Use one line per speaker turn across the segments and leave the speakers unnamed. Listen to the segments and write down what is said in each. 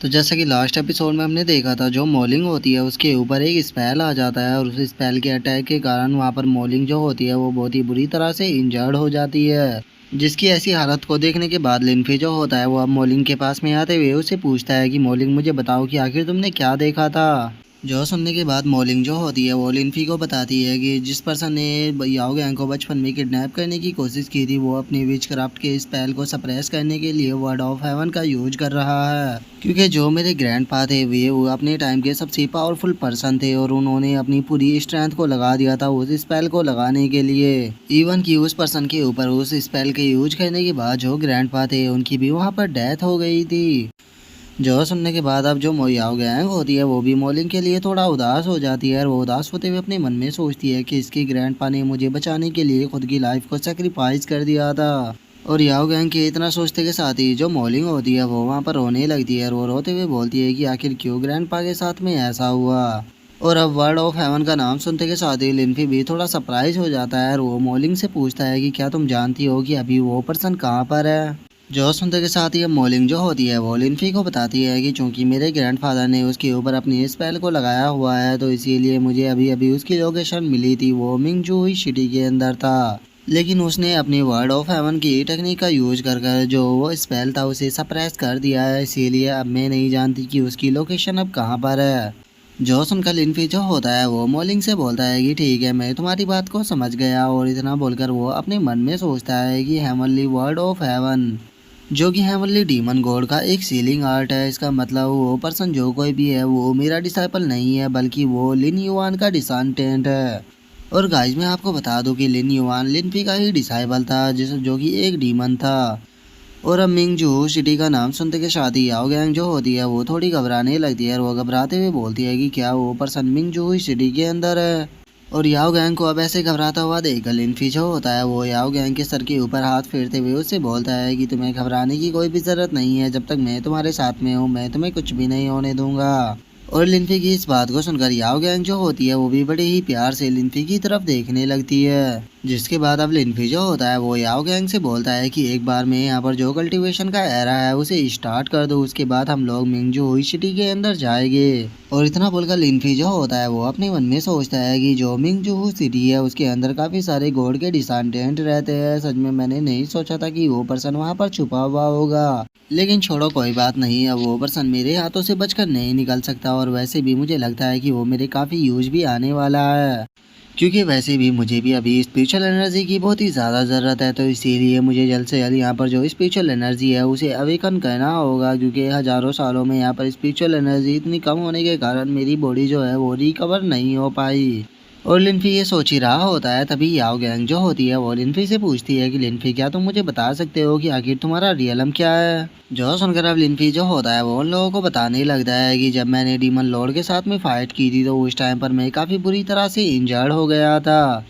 तो जैसा कि लास्ट एपिसोड में हमने देखा था, जो मॉलिंग होती है उसके ऊपर एक स्पेल आ जाता है और उस स्पेल के अटैक के कारण वहाँ पर मॉलिंग जो होती है वो बहुत ही बुरी तरह से इंजर्ड हो जाती है। जिसकी ऐसी हालत को देखने के बाद लिनफी जो होता है वो अब मॉलिंग के पास में आते हुए उससे पूछता है कि मॉलिंग, मुझे बताओ कि आखिर तुमने क्या देखा था। जो सुनने के बाद मॉलिंग जो होती है वो लिनफी को बताती है कि जिस पर्सन ने याओ गैंग को बचपन में किडनैप करने की कोशिश की थी वो अपनी विच क्राफ्ट के स्पेल को सप्रेस करने के लिए वर्ड ऑफ हेवन का यूज कर रहा है। क्योंकि जो मेरे ग्रैंड पा थे वे वो अपने टाइम के सबसे पावरफुल पर्सन थे और उन्होंने अपनी पूरी स्ट्रेंथ को लगा दिया था उस स्पेल को लगाने के लिए। इवन कि उस पर्सन के ऊपर उस स्पेल के यूज करने के बाद जो ग्रैंड पा थे उनकी भी वहाँ पर डेथ हो गई थी। जो सुनने के बाद अब जो मोयाओ गैंग होती है वो भी मॉलिंग के लिए थोड़ा उदास हो जाती है और वो उदास होते हुए अपने मन में सोचती है कि इसके ग्रैंडपा ने मुझे बचाने के लिए खुद की लाइफ को सेक्रीफाइस कर दिया था। और याओ गैंग के इतना सोचते के साथ ही जो मॉलिंग होती है वो वहाँ पर रोने लगती है और वो रोते हुए बोलती है कि आखिर क्यों ग्रैंडपा के साथ में ऐसा हुआ। और अब वर्ड ऑफ हेवन का नाम सुनते के साथ ही लिनफी भी थोड़ा सरप्राइज हो जाता है और वो मॉलिंग से पूछता है कि क्या तुम जानती हो कि अभी वो पर्सन कहाँ पर है। जो सुनते के साथ ही अब मॉलिंग जो होती है वो लिनफी को बताती है कि चूंकि मेरे ग्रैंडफादर ने उसके ऊपर अपनी स्पेल को लगाया हुआ है तो इसीलिए मुझे अभी अभी उसकी लोकेशन मिली थी, वो मिंगजू हुई सिटी के अंदर था। लेकिन उसने अपनी वर्ड ऑफ हेवन की टेक्निक का यूज कर कर जो वो स्पेल था उसे सप्रेस कर दिया है, इसीलिए अब मैं नहीं जानती कि उसकी लोकेशन अब कहाँ पर है। जो सुनकर लिनफी जो होता है वो मॉलिंग से बोलता है कि ठीक है, मैं तुम्हारी बात को समझ गया। और इतना बोलकर वो अपने मन में सोचता है कि हेवनली वर्ड ऑफ हेवन जो कि हेवनली डीमन गॉड का एक सीलिंग आर्ट है। इसका मतलब वो पर्सन जो कोई भी है वो मेरा डिसाइपल नहीं है बल्कि वो लिन युआन का डिसेंडेंट है। और गाइज मैं आपको बता दूं कि लिन युआन लिनफी का ही डिसाइपल था जिस जो कि एक डीमन था। और अब मिंगजू सिटी का नाम सुनते के साथ ही याओ गैंग जो होती है वो थोड़ी घबराने लगती है और वो घबराते हुए बोलती है कि क्या वो पर्सन मिंगजू हुई सिटी के अंदर है। और याओ गैंग को अब ऐसे घबराता हुआ देखकर लिनफी जो होता है वो याओ गैंग के सर के ऊपर हाथ फेरते हुए उससे बोलता है कि तुम्हें घबराने की कोई भी ज़रूरत नहीं है, जब तक मैं तुम्हारे साथ में हूँ मैं तुम्हें कुछ भी नहीं होने दूंगा। और लिनफी की इस बात को सुनकर याओ गैंग जो होती है वो भी बड़े ही प्यार से लिनफी की तरफ देखने लगती है। जिसके बाद अब लिनफी जो होता है वो याओ गैंग से बोलता है कि एक बार में यहाँ पर जो कल्टीवेशन का एरा है उसे स्टार्ट कर दो, उसके बाद हम लोग मिंगजू हुई सिटी के अंदर जाएंगे। और इतना बोलकर लिनफी जो होता है वो अपने मन में सोचता है कि जो मिंगजू हुई सिटी है उसके अंदर काफी सारे गॉड के डिसेंडेंट रहते हैं। सच में मैंने नहीं सोचा था कि वो पर्सन वहाँ पर छुपा हुआ होगा। लेकिन छोड़ो कोई बात नहीं, अब वो पर्सन मेरे हाथों से बचकर नहीं निकल सकता और वैसे भी मुझे लगता है कि वो मेरे काफ़ी यूज भी आने वाला है। क्योंकि वैसे भी मुझे भी अभी स्पिरिचुअल एनर्जी की बहुत ही ज़्यादा ज़रूरत है, तो इसीलिए मुझे जल्द से जल्द यहाँ पर जो स्पिरिचुअल एनर्जी है उसे अवेकन करना होगा। क्योंकि हज़ारों सालों में यहाँ पर स्पिरिचुअल एनर्जी इतनी कम होने के कारण मेरी बॉडी जो है वो रिकवर नहीं हो पाई। और लिनफी ये सोच ही रहा होता है तभी याओ गैंग जो होती है वो लिनफी से पूछती है कि लिनफी, क्या तुम मुझे बता सकते हो कि आखिर तुम्हारा रियलम क्या है। जो सुनकर अब लिनफी जो होता है वो उन लोगों को बताने लगता है कि जब मैंने डीमन लॉर्ड के साथ में फाइट की थी तो उस टाइम पर मैं काफ़ी बुरी तरह से इंजर्ड हो गया था।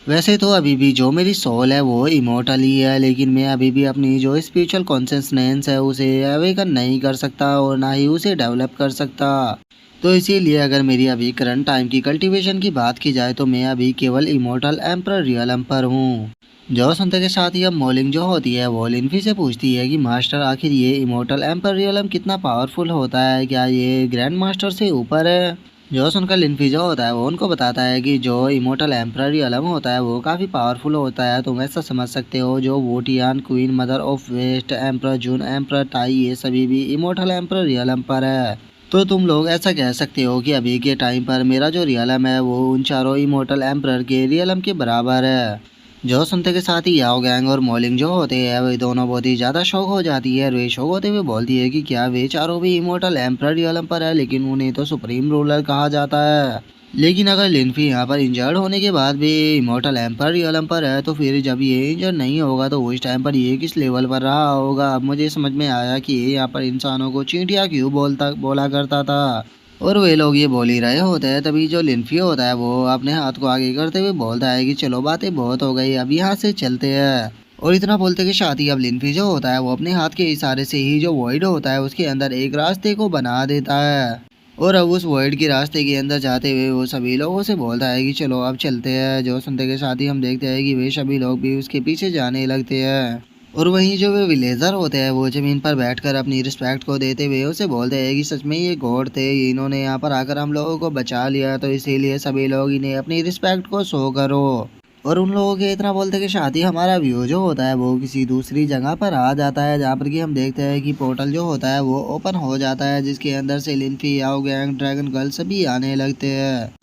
वैसे तो अभी भी जो मेरी सोल है वो इमोर्टल ही है, लेकिन मैं अभी भी अपनी जो स्पिरिचुअल कॉन्शियसनेस है उसे अवेकन नहीं कर सकता और ना ही उसे डेवलप कर सकता। तो इसीलिए अगर मेरी अभी करंट टाइम की कल्टीवेशन की बात की जाए तो मैं अभी केवल इमोर्टल एम्पर रियल एम्पर हूँ। जो सुनते के साथ ही अब मॉलिंग जो होती है वो लिनफी से पूछती है कि मास्टर, आखिर ये इमोर्टल एम्पर रियल कितना पावरफुल होता है, क्या ये ग्रैंड मास्टर से ऊपर है। जो सुनकर लिनफी जो होता है वो उनको बताता है कि जो इमोर्टल एम्पर रियलम होता है वो काफ़ी पावरफुल होता है। तुम ऐसा समझ सकते हो जो वोटियान क्वीन मदर ऑफ वेस्ट एम्पर जून एम्पर टाई ये सभी भी इमोर्टल एम्पर रियल एम्पर है। तो तुम लोग ऐसा कह सकते हो कि अभी के टाइम पर मेरा जो रियलम है वो उन चारों इमोर्टल एम्पर के रियलम के बराबर है। जो सुनते के साथ ही याओ गैंग और मॉलिंग जो होते हैं वे दोनों बहुत ही ज़्यादा शौक हो जाती है। वे शौक होते हुए बोलती है कि क्या वे चारों भी इमोर्टल एम्पर रियलम पर है, लेकिन उन्हें तो सुप्रीम रूलर कहा जाता है। लेकिन अगर लिनफी यहाँ पर इंजर्ड होने के बाद भी इमोर्टल एम्पर रियलम पर है तो फिर जब ये इंजर्ड नहीं होगा तो उस टाइम पर ये किस लेवल पर रहा होगा। अब मुझे समझ में आया कि ये यहाँ पर इंसानों को चींटियाँ क्यों बोला करता था। और वे लोग ये बोल ही रहे होते हैं तभी जो लिनफी होता है वो अपने हाथ को आगे करते हुए बोलता है कि चलो बातें बहुत हो गई, अब यहाँ से चलते हैं। और इतना बोलते के साथ ही अब लिनफी जो होता है वो अपने हाथ के इशारे से ही जो वॉइड होता है उसके अंदर एक रास्ते को बना देता है। और अब उस वॉइड के रास्ते के अंदर जाते हुए वो सभी लोगों से बोलता है कि चलो अब चलते हैं। जो सुनते के साथ ही हम देखते हैं कि वे सभी लोग भी उसके पीछे जाने लगते हैं। और वहीं जो वे विलेजर होते हैं वो ज़मीन पर बैठकर अपनी रिस्पेक्ट को देते हुए उसे बोलते हैं कि सच में ये गॉड थे, इन्होंने यहाँ पर आकर हम लोगों को बचा लिया, तो इसीलिए सभी लोग इन्हें अपनी रिस्पेक्ट को शो करो। और उन लोगों के इतना बोलते कि शादी हमारा व्यू जो होता है वो किसी दूसरी जगह पर आ जाता है, जहाँ पर कि हम देखते हैं कि पोर्टल जो होता है वो ओपन हो जाता है, जिसके अंदर से लिनफी, याओ गैंग, ड्रैगन गर्ल सभी आने लगते हैं।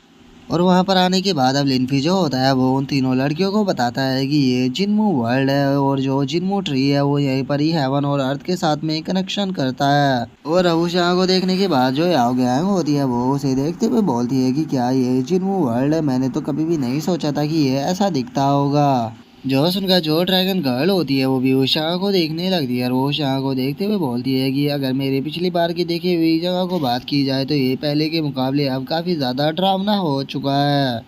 और वहाँ पर आने के बाद अब लिनफी जो होता है वो उन तीनों लड़कियों को बताता है कि ये जिन्मू वर्ल्ड है और जो जिन्मू ट्री है वो यहीं पर ही हेवन और अर्थ के साथ में कनेक्शन करता है। और अब उस जगह को देखने के बाद जो याओ गैंग होती है वो उसे देखते हुए बोलती है कि क्या ये जिन्मू वर्ल्ड है, मैंने तो कभी भी नहीं सोचा था कि ये ऐसा दिखता होगा। जो सुनकर जो ड्रैगन गर्ल होती है वो भी उस जगह को देखने लगती है और वो उस जगह को देखते हुए बोलती है कि अगर मेरे पिछली बार की देखी हुई जगह को बात की जाए तो ये पहले के मुकाबले अब काफ़ी ज़्यादा डरावना हो चुका है।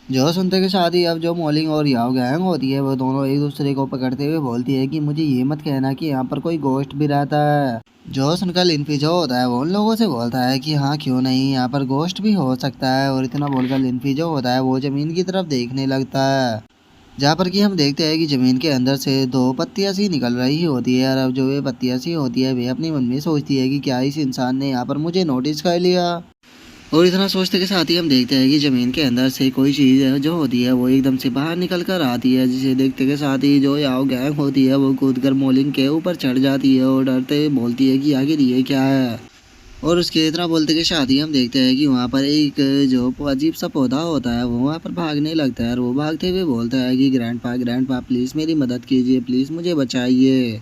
जो सुनते के साथ ही अब जो मॉलिंग और याओ गैंग होती है वो दोनों एक दूसरे को पकड़ते हुए बोलती है कि मुझे ये मत कहना कि यहाँ पर कोई गोश्त भी रहता है। जो सुनकर लिनफी जो होता है वो उन लोगों से बोलता है कि हाँ क्यों नहीं, यहाँ पर गोश्त भी हो सकता है। और इतना बोलकर लिनफी जो होता है वो ज़मीन की तरफ देखने लगता है, जहाँ पर कि हम देखते हैं कि ज़मीन के अंदर से दो पत्तियाँ सी निकल रही होती है। और अब जो ये पत्तियाँ सी होती है वे अपनी मन में सोचती है कि क्या इस इंसान ने यहाँ पर मुझे नोटिस कर लिया। और इतना सोचते के साथ ही हम देखते हैं कि ज़मीन के अंदर से कोई चीज़ है जो होती है वो एकदम से बाहर निकल कर आती है, जिसे देखते के साथ ही जो याओ गैंग होती है वो कूद कर मोलिंग के ऊपर चढ़ जाती है और डरते हुए बोलती है कि आखिर ये क्या है। और उसके इतना बोलते के साथ ही हम देखते हैं कि वहाँ पर एक जो अजीब सा पौधा होता है वो वहाँ पर भागने लगता है और वो भागते हुए बोलता है कि ग्रैंडपा प्लीज़ मेरी मदद कीजिए, प्लीज़ मुझे बचाइए।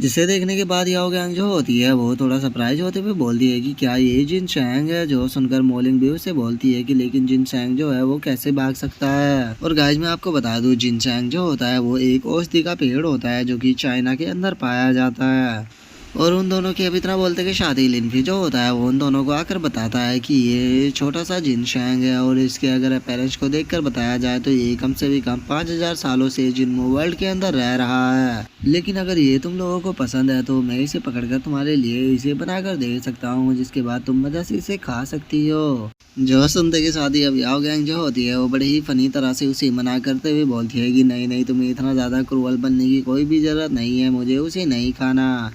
जिसे देखने के बाद याओ गैंग जो होती है वो थोड़ा सरप्राइज होते हुए बोलती है कि क्या ये जिन शैंग है। जो सुनकर मोलिंग भी उसे बोलती है कि लेकिन जिन शैंग जो है वो कैसे भाग सकता है। और गाइज मैं आपको बता दूं, जिन शैंग जो होता है वो एक औषधि का पेड़ होता है जो कि चाइना के अंदर पाया जाता है। और उन दोनों की अब इतना बोलते कि शादी लिनफी जो होता है वो उन दोनों को आकर बताता है कि ये छोटा सा जिनशैंग है और इसके अगर पेरेंट्स को देखकर बताया जाए तो ये कम से भी कम 5000 सालों से जिन्मो वर्ल्ड के अंदर रह रहा है। लेकिन अगर ये तुम लोगों को पसंद है तो मैं इसे पकड़कर तुम्हारे लिए इसे बनाकर दे सकता हूँ, जिसके बाद तुम मजा से इसे खा सकती हो। जो सुनते के साथ ही अब याओ गैंग जो होती है वो बड़े ही फनी तरह से उसे मना करते हुए बोलती है कि नहीं नहीं, तुम्हें इतना ज़्यादा क्रूअल बनने की कोई भी ज़रूरत नहीं है, मुझे उसे नहीं खाना।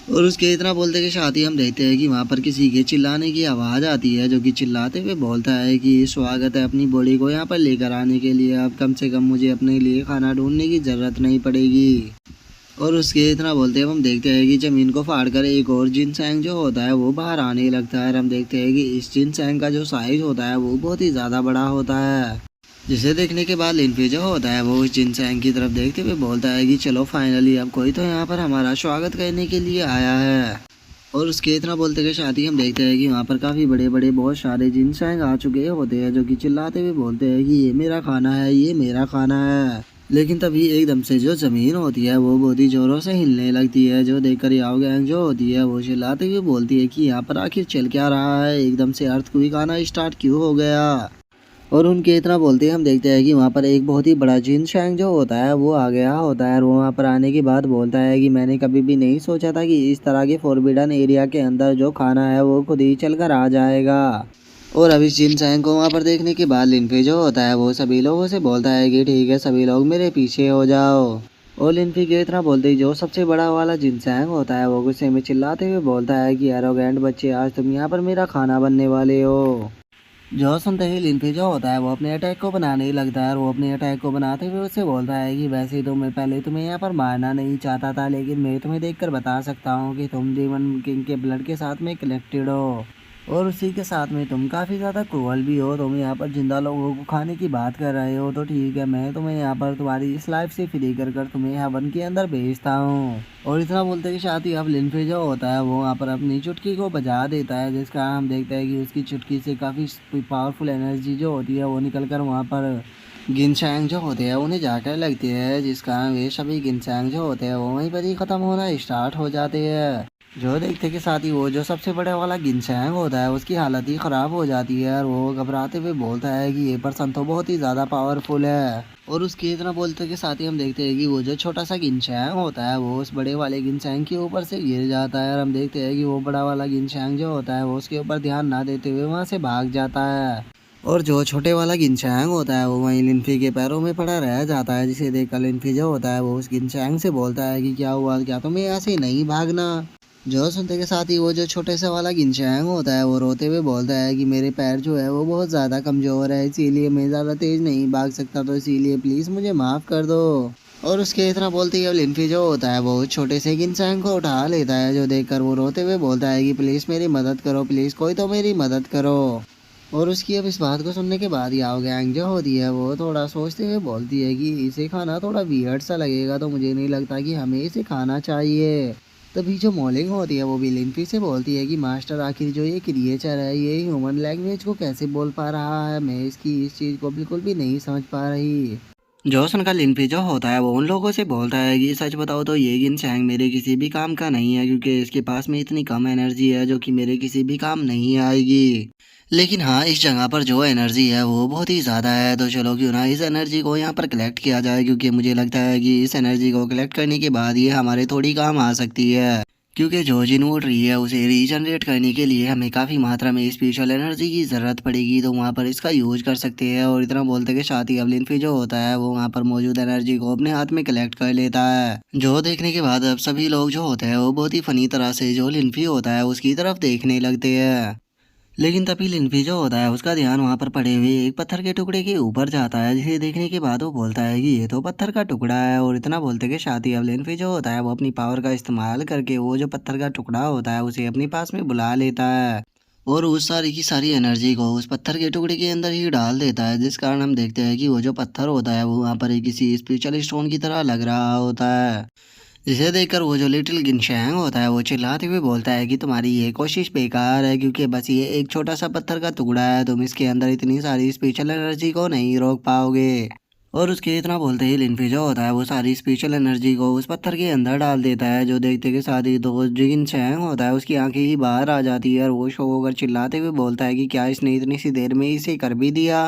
और उसके इतना बोलते के साथ ही हम देखते हैं कि वहाँ पर किसी के चिल्लाने की आवाज़ आती है, जो कि चिल्लाते हुए बोलता है कि स्वागत है अपनी बॉडी को यहाँ पर लेकर आने के लिए, अब कम से कम मुझे अपने लिए खाना ढूंढने की ज़रूरत नहीं पड़ेगी। और उसके इतना बोलते हैं हम देखते हैं कि ज़मीन को फाड़ कर एक और जिनसैंग जो होता है वो बाहर आने लगता है। और हम देखते हैं कि इस जिनसैंग का जो साइज़ होता है वो बहुत ही ज़्यादा बड़ा होता है, जिसे देखने के बाद लिनफी जो होता है वो उस जिनसैंग की तरफ देखते हुए बोलता है कि चलो फाइनली अब कोई तो यहाँ पर हमारा स्वागत करने के लिए आया है। और उसके इतना बोलते के साथ ही हम देखते हैं कि वहाँ पर काफ़ी बड़े बड़े बहुत सारे जिनसैंग आ चुके होते हैं, जो कि चिल्लाते हुए बोलते हैं कि ये मेरा खाना है, ये मेरा खाना है। लेकिन तभी एकदम से जो ज़मीन होती है वो बहुत ही ज़ोरों से हिलने लगती है, जो देखकर याओ गैंग जो होती है वो चिल्लाते हुए बोलती है कि यहाँ पर आखिर चल क्या रहा है, एकदम से अर्थक्वेक आना स्टार्ट क्यों हो गया। और उनके इतना बोलते हैं हम देखते हैं कि वहाँ पर एक बहुत ही बड़ा जिनशैंग जो होता है वो आ गया होता है। और वो वहाँ पर आने के बाद बोलता है कि मैंने कभी भी नहीं सोचा था कि इस तरह के फॉरबिडन एरिया के अंदर जो खाना है वो खुद ही चल कर आ जाएगा। और अब इस जिनसैंग को वहाँ पर देखने के बाद लिनफी जो होता है वो सभी लोगों से बोलता है कि ठीक है सभी लोग मेरे पीछे हो जाओ। और लिनफी के इतना बोलते ही जो सबसे बड़ा वाला जिनसैंग होता है वो गुस्से में चिल्लाते हुए बोलता है कि एरोगेंट बच्चे, आज तुम यहाँ पर मेरा खाना बनने वाले हो। जो सुनते ही लिनफी जो होता है वो अपने अटैक को बनाने ही लगता है। और वो अपने अटैक को बनाते हुए उससे बोलता है कि वैसे तो मैं पहले तुम्हें यहाँ पर मारना नहीं चाहता था, लेकिन मैं तुम्हें देखकर बता सकता हूँ कि तुम डीमन किंग के ब्लड के साथ में कनेक्टेड हो और उसी के साथ में तुम काफ़ी ज़्यादा क्रूअल भी हो। तुम यहाँ पर जिंदा लोगों को खाने की बात कर रहे हो, तो ठीक है मैं तुम्हें यहाँ पर तुम्हारी इस लाइफ से फ्री कर कर तुम्हें हेवन के अंदर भेजता हूँ। और इतना बोलते कि साथ ही अब लिनफी जो होता है वो वहाँ पर अपनी चुटकी को बजा देता है, जिस कारण हम देखते हैं कि उसकी चुटकी से काफ़ी पावरफुल एनर्जी जो होती है वो निकल कर वहाँ पर गिनसैंग जो होते हैं उन्हें जाकर लगती है, जिस कारण वे सभी गिनसैंग जो होते हैं वो वहीं पर ही ख़त्म होना स्टार्ट हो जाते हैं। जो देखते के साथ ही वो जो सबसे बड़ा वाला गिनसैंग होता है उसकी हालत ही ख़राब हो जाती है और वो घबराते हुए बोलता है कि ये पर्सन तो बहुत ही ज़्यादा पावरफुल है। और उसके इतना बोलते के साथ ही हम देखते हैं कि वो जो छोटा सा गिनसैंग होता है वो उस बड़े वाले गिनसैंग के ऊपर से गिर जाता है। और हम देखते हैं कि वो बड़ा वाला गिनसैंग जो होता है वो उसके ऊपर ध्यान ना देते हुए वहाँ से भाग जाता है। और जो छोटे वाला गिनचैंग होता है वो वहीं लिनफी के पैरों में पड़ा रह जाता है, जिसे देखकर लिनफी जो होता है वो उस गिनचैंग से बोलता है कि क्या हुआ, क्या तुम्हें यहाँ से नहीं भागना। जो सुनते के साथ ही वो जो छोटे से वाला गिनचैंग होता है वो रोते हुए बोलता है कि मेरे पैर जो है वो बहुत ज़्यादा कमज़ोर है, इसीलिए मैं ज़्यादा तेज़ नहीं भाग सकता, तो इसीलिए प्लीज़ मुझे माफ़ कर दो। और उसके इतना बोलते ही अब लिनफी जो होता है वो छोटे से गिनचैंग को उठा लेता है, जो देखकर वो रोते हुए बोलता है कि प्लीज़ मेरी मदद करो, प्लीज़ कोई तो मेरी मदद करो। और उसकी अब इस बात को सुनने के बाद याओ गैंग जो होती है वो थोड़ा सोचते हुए बोलती है कि इसे खाना थोड़ा वियर्ड सा लगेगा, तो मुझे नहीं लगता कि हमें इसे खाना चाहिए। तभी जो मॉलिंग होती है वो भी लिनफी से बोलती है कि मास्टर आखिर जो ये क्रिएचर है ये ह्यूमन लैंग्वेज को कैसे बोल पा रहा है, मैं इसकी इस चीज़ को बिल्कुल भी नहीं समझ पा रही। जो सुनकर लिनफी जो होता है वो उन लोगों से बोलता है कि सच बताओ तो ये गिनचैंग मेरे किसी भी काम का नहीं है, क्योंकि इसके पास में इतनी कम एनर्जी है जो कि मेरे किसी भी काम नहीं आएगी। लेकिन हाँ, इस जगह पर जो एनर्जी है वो बहुत ही ज़्यादा है, तो चलो क्यों ना इस एनर्जी को यहाँ पर कलेक्ट किया जाए, क्योंकि मुझे लगता है कि इस एनर्जी को कलेक्ट करने के बाद ये हमारे थोड़ी काम आ सकती है। क्योंकि जो जिन ट्री है उसे रीजनरेट करने के लिए हमें काफ़ी मात्रा में स्पेशल एनर्जी की ज़रूरत पड़ेगी, तो वहाँ पर इसका यूज कर सकते हैं। और इतना बोलते के साथ ही अब लिनफी जो होता है वो वहाँ पर मौजूद एनर्जी को अपने हाथ में कलेक्ट कर लेता है। जो देखने के बाद अब सभी लोग जो होते हैं वो बहुत ही फनी तरह से जो लिनफी होता है उसकी तरफ देखने लगते हैं। लेकिन तभी लिनफी जो होता है उसका ध्यान वहां पर पड़े हुए एक पत्थर के टुकड़े के ऊपर जाता है, जिसे देखने के बाद वो बोलता है कि ये तो पत्थर का टुकड़ा है। और इतना बोलते के साथ ही अब लिनफी जो होता है वो अपनी पावर का इस्तेमाल करके वो जो पत्थर का टुकड़ा होता है उसे अपने पास में बुला लेता है और उस सारी की सारी एनर्जी को उस पत्थर के टुकड़े के अंदर ही डाल देता है, जिस कारण हम देखते हैं कि वो जो पत्थर होता है वो वहाँ पर एक किसी स्पिरिचुअल स्टोन की तरह लग रहा होता है। जिसे देखकर वो जो लिटिल गिनशैंग होता है वो चिल्लाते हुए बोलता है कि तुम्हारी ये कोशिश बेकार है, क्योंकि बस ये एक छोटा सा पत्थर का टुकड़ा है, तुम इसके अंदर इतनी सारी स्पेशल एनर्जी को नहीं रोक पाओगे। और उसके इतना बोलते ही लिनफी जो होता है वो सारी स्पेशल एनर्जी को उस पत्थर के अंदर डाल देता है, जो देखते के साथ ही तो जो गिनशैंग होता है उसकी आंखें ही बाहर आ जाती है और वो शो होकर चिल्लाते हुए बोलता है कि क्या इसने इतनी सी देर में इसे कर भी दिया।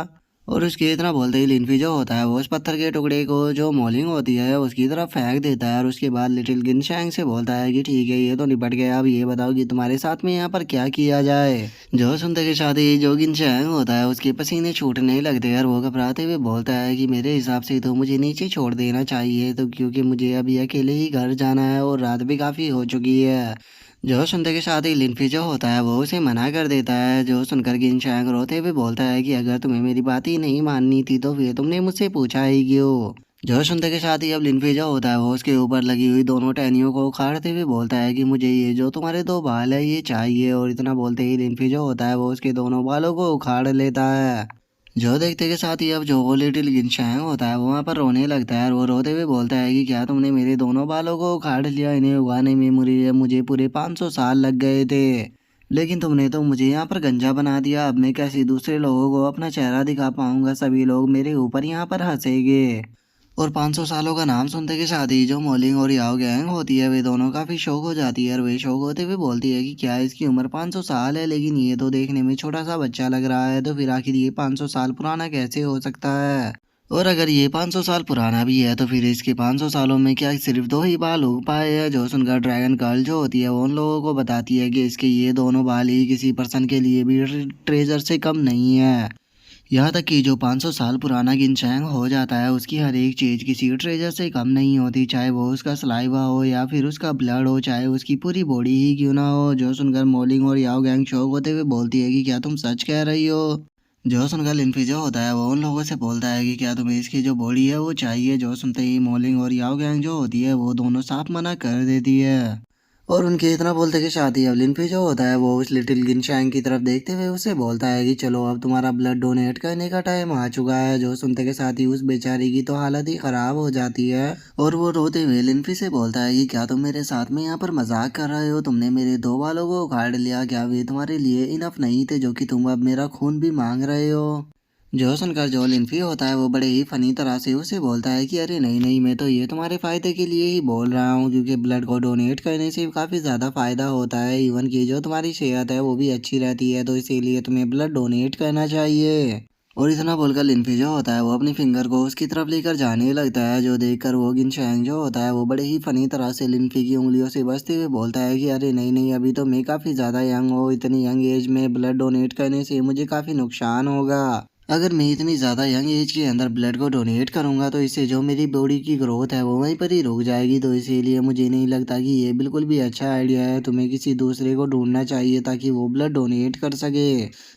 और उसके इतना बोलते ही लिनफी जो होता है वो उस पत्थर के टुकड़े को जो मॉलिंग होती है उसकी तरफ फेंक देता है और उसके बाद लिटिल गिनशैंग से बोलता है कि ठीक है ये तो निपट गया, अब ये बताओ कि तुम्हारे साथ में यहाँ पर क्या किया जाए। जो सुनते के साथ ही जो गिनशैंग होता है उसके पसीने छूटने लगते हैं और वो घबराते हुए बोलता है कि मेरे हिसाब से तो मुझे नीचे छोड़ देना चाहिए, तो क्योंकि मुझे अभी अकेले ही घर जाना है और रात भी काफ़ी हो चुकी है। जो सुनते के साथ ही लिनफी जो होता है वो उसे मना कर देता है, जो सुनकर गिनशैंग रोते हुए बोलता है कि अगर तुम्हें मेरी बात ही नहीं माननी थी तो फिर तुमने मुझसे पूछा ही क्यों। जो सुनते के साथ ही अब लिनफी जो होता है वो उसके ऊपर लगी हुई दोनों टहनियों को उखाड़ते हुए बोलता है कि मुझे ये जो तुम्हारे दो बाल है ये चाहिए। और इतना बोलते ही लिनफी जो होता है वो उसके दोनों बालों को उखाड़ लेता है। जो देखते के साथ ही अब जो वो लिटिल गिनशैंग होता है वो वहाँ पर रोने लगता है और वो रोते हुए बोलता है कि क्या तुमने मेरे दोनों बालों को उखाड़ लिया, इन्हें उगाने में मुझे मुझे पूरे 500 साल लग गए थे, लेकिन तुमने तो मुझे यहाँ पर गंजा बना दिया। अब मैं कैसे दूसरे लोगों को अपना चेहरा दिखा पाऊंगा, सभी लोग मेरे ऊपर यहाँ पर हंसेंगे। और 500 सालों का नाम सुनते के साथ ही जो मॉलिंग और याओ गैंग होती है वे दोनों काफ़ी शौक हो जाती है और वे शौक होते हुए बोलती है कि क्या इसकी उम्र 500 साल है, लेकिन ये तो देखने में छोटा सा बच्चा लग रहा है, तो फिर आखिर ये 500 साल पुराना कैसे हो सकता है। और अगर ये 500 साल पुराना भी है तो फिर इसके 500 सालों में क्या सिर्फ दो ही बाल उग पाए हैं। जो सुनकर ड्रैगन गर्ल जो होती है वो उन लोगों को बताती है कि इसके ये दोनों बाल ही किसी पर्सन के लिए भी ट्रेजर से कम नहीं है। यहाँ तक कि जो 500 साल पुराना गिनचैंग हो जाता है उसकी हर एक चीज़ किसी ट्रेजर से कम नहीं होती, चाहे वो उसका सलाइवा हो या फिर उसका ब्लड हो, चाहे उसकी पूरी बॉडी ही क्यों ना हो। जो सुनकर मॉलिंग और याओ गैंग शौक होते हुए बोलती है कि क्या तुम सच कह रही हो। जो सुनकर लिनफी जो होता है वो उन लोगों से बोलता है कि क्या तुम्हें इसकी जो बॉडी है वो चाहिए। जो सुनते ही मॉलिंग और याओ गैंग जो होती है वो दोनों साफ मना कर देती है। और उनके इतना बोलते के साथ ही अब लिनफी जो होता है वो उस लिटिल गिनशैंग की तरफ देखते हुए उसे बोलता है कि चलो अब तुम्हारा ब्लड डोनेट करने का टाइम आ चुका है। जो सुनते के साथ ही उस बेचारी की तो हालत ही खराब हो जाती है और वो रोते हुए लिनफी से बोलता है कि क्या तुम मेरे साथ में यहाँ पर मजाक कर रहे हो, तुमने मेरे दो बालों को उखाड़ लिया, क्या वे तुम्हारे लिए इनफ नहीं थे जो कि तुम अब मेरा खून भी मांग रहे हो। जो सुनकर जो लिनफी होता है वो बड़े ही फनी तरह से उसे बोलता है कि अरे नहीं नहीं, मैं तो ये तुम्हारे फ़ायदे के लिए ही बोल रहा हूँ, क्योंकि ब्लड को डोनेट करने से काफ़ी ज़्यादा फ़ायदा होता है, इवन कि जो तुम्हारी सेहत है वो भी अच्छी रहती है, तो इसीलिए तुम्हें ब्लड डोनेट करना चाहिए। और इतना बोलकर लिनफी जो होता है वो अपनी फिंगर को उसकी तरफ लेकर जाने लगता है, जो देखकर वो गिनशैंग जो होता है वो बड़े ही फनी तरह से लिनफी की उंगलियों से बचते हुए बोलता है कि अरे नहीं नहीं, अभी तो मैं काफ़ी ज़्यादा यंग हूँ, इतनी यंग एज में ब्लड डोनेट करने से मुझे काफ़ी नुकसान होगा। अगर मैं इतनी ज़्यादा यंग एज के अंदर ब्लड को डोनेट करूंगा तो इससे जो मेरी बॉडी की ग्रोथ है वो वहीं पर ही रुक जाएगी, तो इसीलिए मुझे नहीं लगता कि ये बिल्कुल भी अच्छा आइडिया है। तुम्हें किसी दूसरे को ढूंढना चाहिए ताकि वो ब्लड डोनेट कर सके।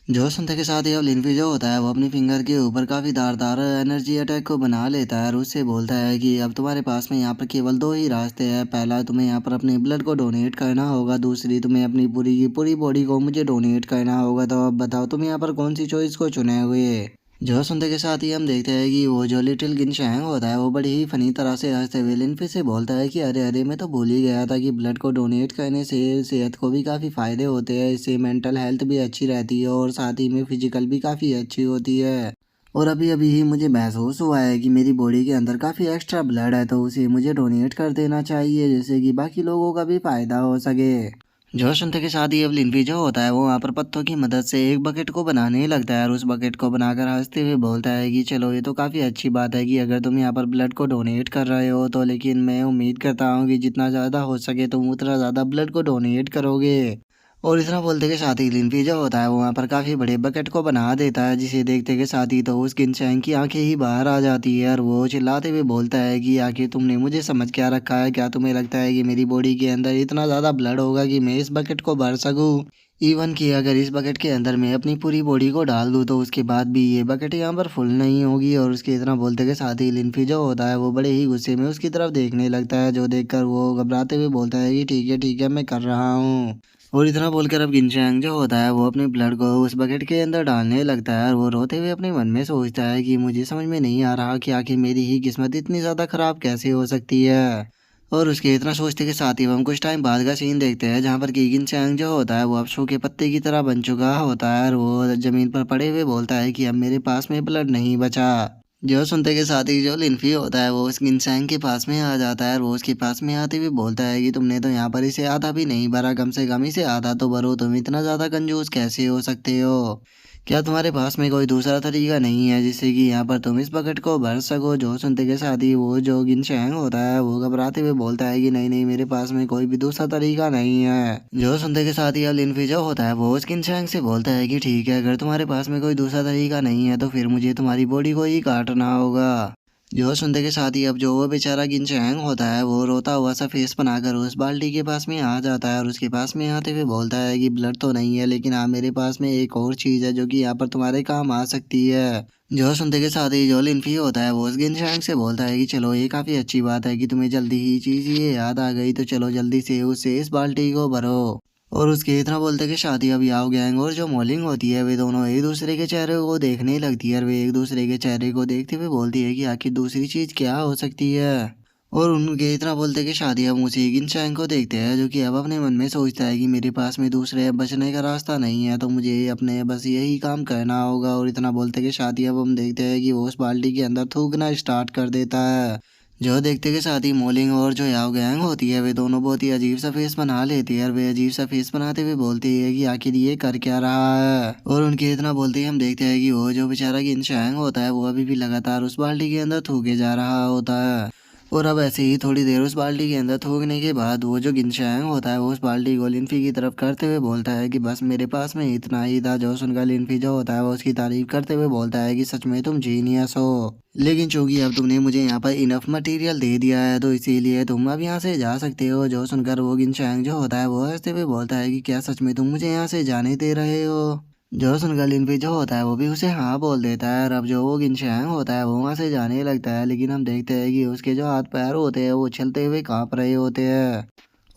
जो सुनते के साथ ही अब लिनफी जो होता है वो अपनी फिंगर के ऊपर काफ़ी धारदार एनर्जी अटैक को बना लेता है और उससे बोलता है कि अब तुम्हारे पास में यहाँ पर केवल दो ही रास्ते हैं। पहला, तुम्हें यहाँ पर अपने ब्लड को डोनेट करना होगा, दूसरी तुम्हें अपनी पूरी की पूरी बॉडी को मुझे डोनेट करना होगा। तो अब बताओ तुम यहाँ पर कौन सी चॉइस को चुने हुए। जो सुनते के साथ ही हम देखते हैं कि वो जो लिटिल गिनशैंग होता है वो बड़ी ही फनी तरह से हंसते हुए लिनफी से बोलता है कि अरे अरे, मैं तो भूल ही गया था कि ब्लड को डोनेट करने से सेहत को भी काफ़ी फ़ायदे होते हैं। इससे मेंटल हेल्थ भी अच्छी रहती है और साथ ही में फिजिकल भी काफ़ी अच्छी होती है। और अभी अभी ही मुझे महसूस हुआ है कि मेरी बॉडी के अंदर काफ़ी एक्स्ट्रा ब्लड है, तो उसे मुझे डोनेट कर देना चाहिए जिससे कि बाकी लोगों का भी फ़ायदा हो सके। जो सुनते के साथ ही अब लिनफी जो होता है वो वहाँ पर पत्तों की मदद से एक बकेट को बनाने लगता है और उस बकेट को बनाकर हंसते हुए बोलता है कि चलो ये तो काफ़ी अच्छी बात है कि अगर तुम यहाँ पर ब्लड को डोनेट कर रहे हो तो, लेकिन मैं उम्मीद करता हूँ कि जितना ज़्यादा हो सके तुम उतना ज़्यादा ब्लड को डोनेट करोगे। और इतना बोलते के साथ ही लिनफी जो होता है वो वहाँ पर काफ़ी बड़े बकेट को बना देता है, जिसे देखते के साथ ही तो उस गिनशैंग की आंखें ही बाहर आ जाती है और वो चिल्लाते हुए बोलता है कि आखिर तुमने मुझे समझ क्या रखा है, क्या तुम्हें लगता है कि मेरी बॉडी के अंदर इतना ज़्यादा ब्लड होगा कि मैं इस बकेट को भर सकूँ। इवन कि अगर इस बकेट के अंदर मैं अपनी पूरी बॉडी को डाल दूँ तो उसके बाद भी ये बकेट यहाँ पर फुल नहीं होगी। और उसके इतना बोलते के साथ ही लिनफी जो होता है वो बड़े ही गुस्से में उसकी तरफ देखने लगता है, जो देखकर वो घबराते हुए बोलता है कि ठीक है मैं कर रहा हूँ। और इतना बोलकर अब गिनशैंग जो होता है वो अपने ब्लड को उस बकेट के अंदर डालने लगता है और वो रोते हुए अपने मन में सोचता है कि मुझे समझ में नहीं आ रहा कि आखिर मेरी ही किस्मत इतनी ज़्यादा ख़राब कैसे हो सकती है। और उसके इतना सोचते के साथ ही हम कुछ टाइम बाद का सीन देखते हैं जहाँ पर कि गिनशैंग जो होता है वो अब सूखे पत्ते की तरह बन चुका होता है और वो ज़मीन पर पड़े हुए बोलता है कि अब मेरे पास में ब्लड नहीं बचा। जो सुनते के साथ ही जो लिनफी होता है वो उस गिनसैंग के पास में आ जाता है और वो उसके पास में आते हुए बोलता है कि तुमने तो यहाँ पर इसे आधा भी नहीं भरा, कम से कम इसे आधा तो भरो, तुम इतना ज़्यादा कंजूस कैसे हो सकते हो। क्या तुम्हारे पास में कोई दूसरा तरीका नहीं है जिससे कि यहाँ पर तुम इस बकेट को भर सको। जो सुनते के साथ ही वो जो गिनशैंग होता है वो घबराते हुए बोलता है कि नहीं नहीं, मेरे पास में कोई भी दूसरा तरीका नहीं है। जो सुनते के साथ ही अब लिनफी जो होता है वो उस गिनशैंग से बोलता है कि ठीक है, अगर तुम्हारे पास में कोई दूसरा तरीका नहीं है तो फिर मुझे तुम्हारी बॉडी को ही काटना होगा। जो सुनते के साथ ही अब जो वो बेचारा गिनशैंग होता है वो रोता हुआ सा फेस बनाकर उस बाल्टी के पास में आ जाता है और उसके पास में आते हुए बोलता है कि ब्लड तो नहीं है, लेकिन हाँ मेरे पास में एक और चीज़ है जो कि यहाँ पर तुम्हारे काम आ सकती है। जो सुनते के साथ ही जो लिनफी होता है वो उस गिनशैंग से बोलता है कि चलो ये काफ़ी अच्छी बात है कि तुम्हें जल्दी ही चीज़ ये याद आ गई, तो चलो जल्दी से उससे इस बाल्टी को भरो। और उसके इतना बोलते कि शादी अब याओ गैंग और जो मॉलिंग होती है वे दोनों एक दूसरे के चेहरे को देखने लगती है और वे एक दूसरे के चेहरे को देखते हुए बोलती है कि आखिर दूसरी चीज़ क्या हो सकती है। और उनके इतना बोलते कि शादी अब उसी गिनशैंग को देखते हैं जो कि अब अपने मन में सोचता है कि मेरे पास में दूसरे बचने का रास्ता नहीं है, तो मुझे अपने बस यही काम करना होगा। और इतना बोलते कि शादी अब हम देखते हैं कि वो उस बाल्टी के अंदर थूकना स्टार्ट कर देता है। जो देखते के साथ ही मोलिंग और जो याओ गैंग होती है वे दोनों बहुत ही अजीब सा फेस बना लेती है और वे अजीब सा फेस बनाते हुए बोलती है कि आखिर ये कर क्या रहा है। और उनके इतना बोलते ही हम देखते हैं कि वो जो बेचारा गिनशैंग होता है वो अभी भी लगातार उस बाल्टी के अंदर थूके जा रहा होता है। और अब ऐसे ही थोड़ी देर उस बाल्टी के अंदर थूकने के बाद वो जो गिनशैंग होता है वो उस बाल्टी को लिनफी की तरफ करते हुए बोलता है कि बस मेरे पास में इतना ही था। जो सुनकर लिनफी जो होता है वो उसकी तारीफ करते हुए बोलता है कि सच में तुम जीनियस हो, लेकिन चूंकि अब तुमने मुझे यहाँ पर इनफ मटेरियल दे दिया है तो इसीलिए तुम अब यहाँ से जा सकते हो। जो सुनकर वो गिनशैंग जो होता है वो हंसते हुए बोलता है कि क्या सच में तुम मुझे यहाँ से जाने दे रहे हो। जो सुनकर लिनफी जो होता है वो भी उसे हाँ बोल देता है और अब जो वो गिनशैंग होता है वो वहाँ से जाने लगता है, लेकिन हम देखते हैं कि उसके जो हाथ पैर होते हैं वो उछलते हुए कांप रहे होते हैं।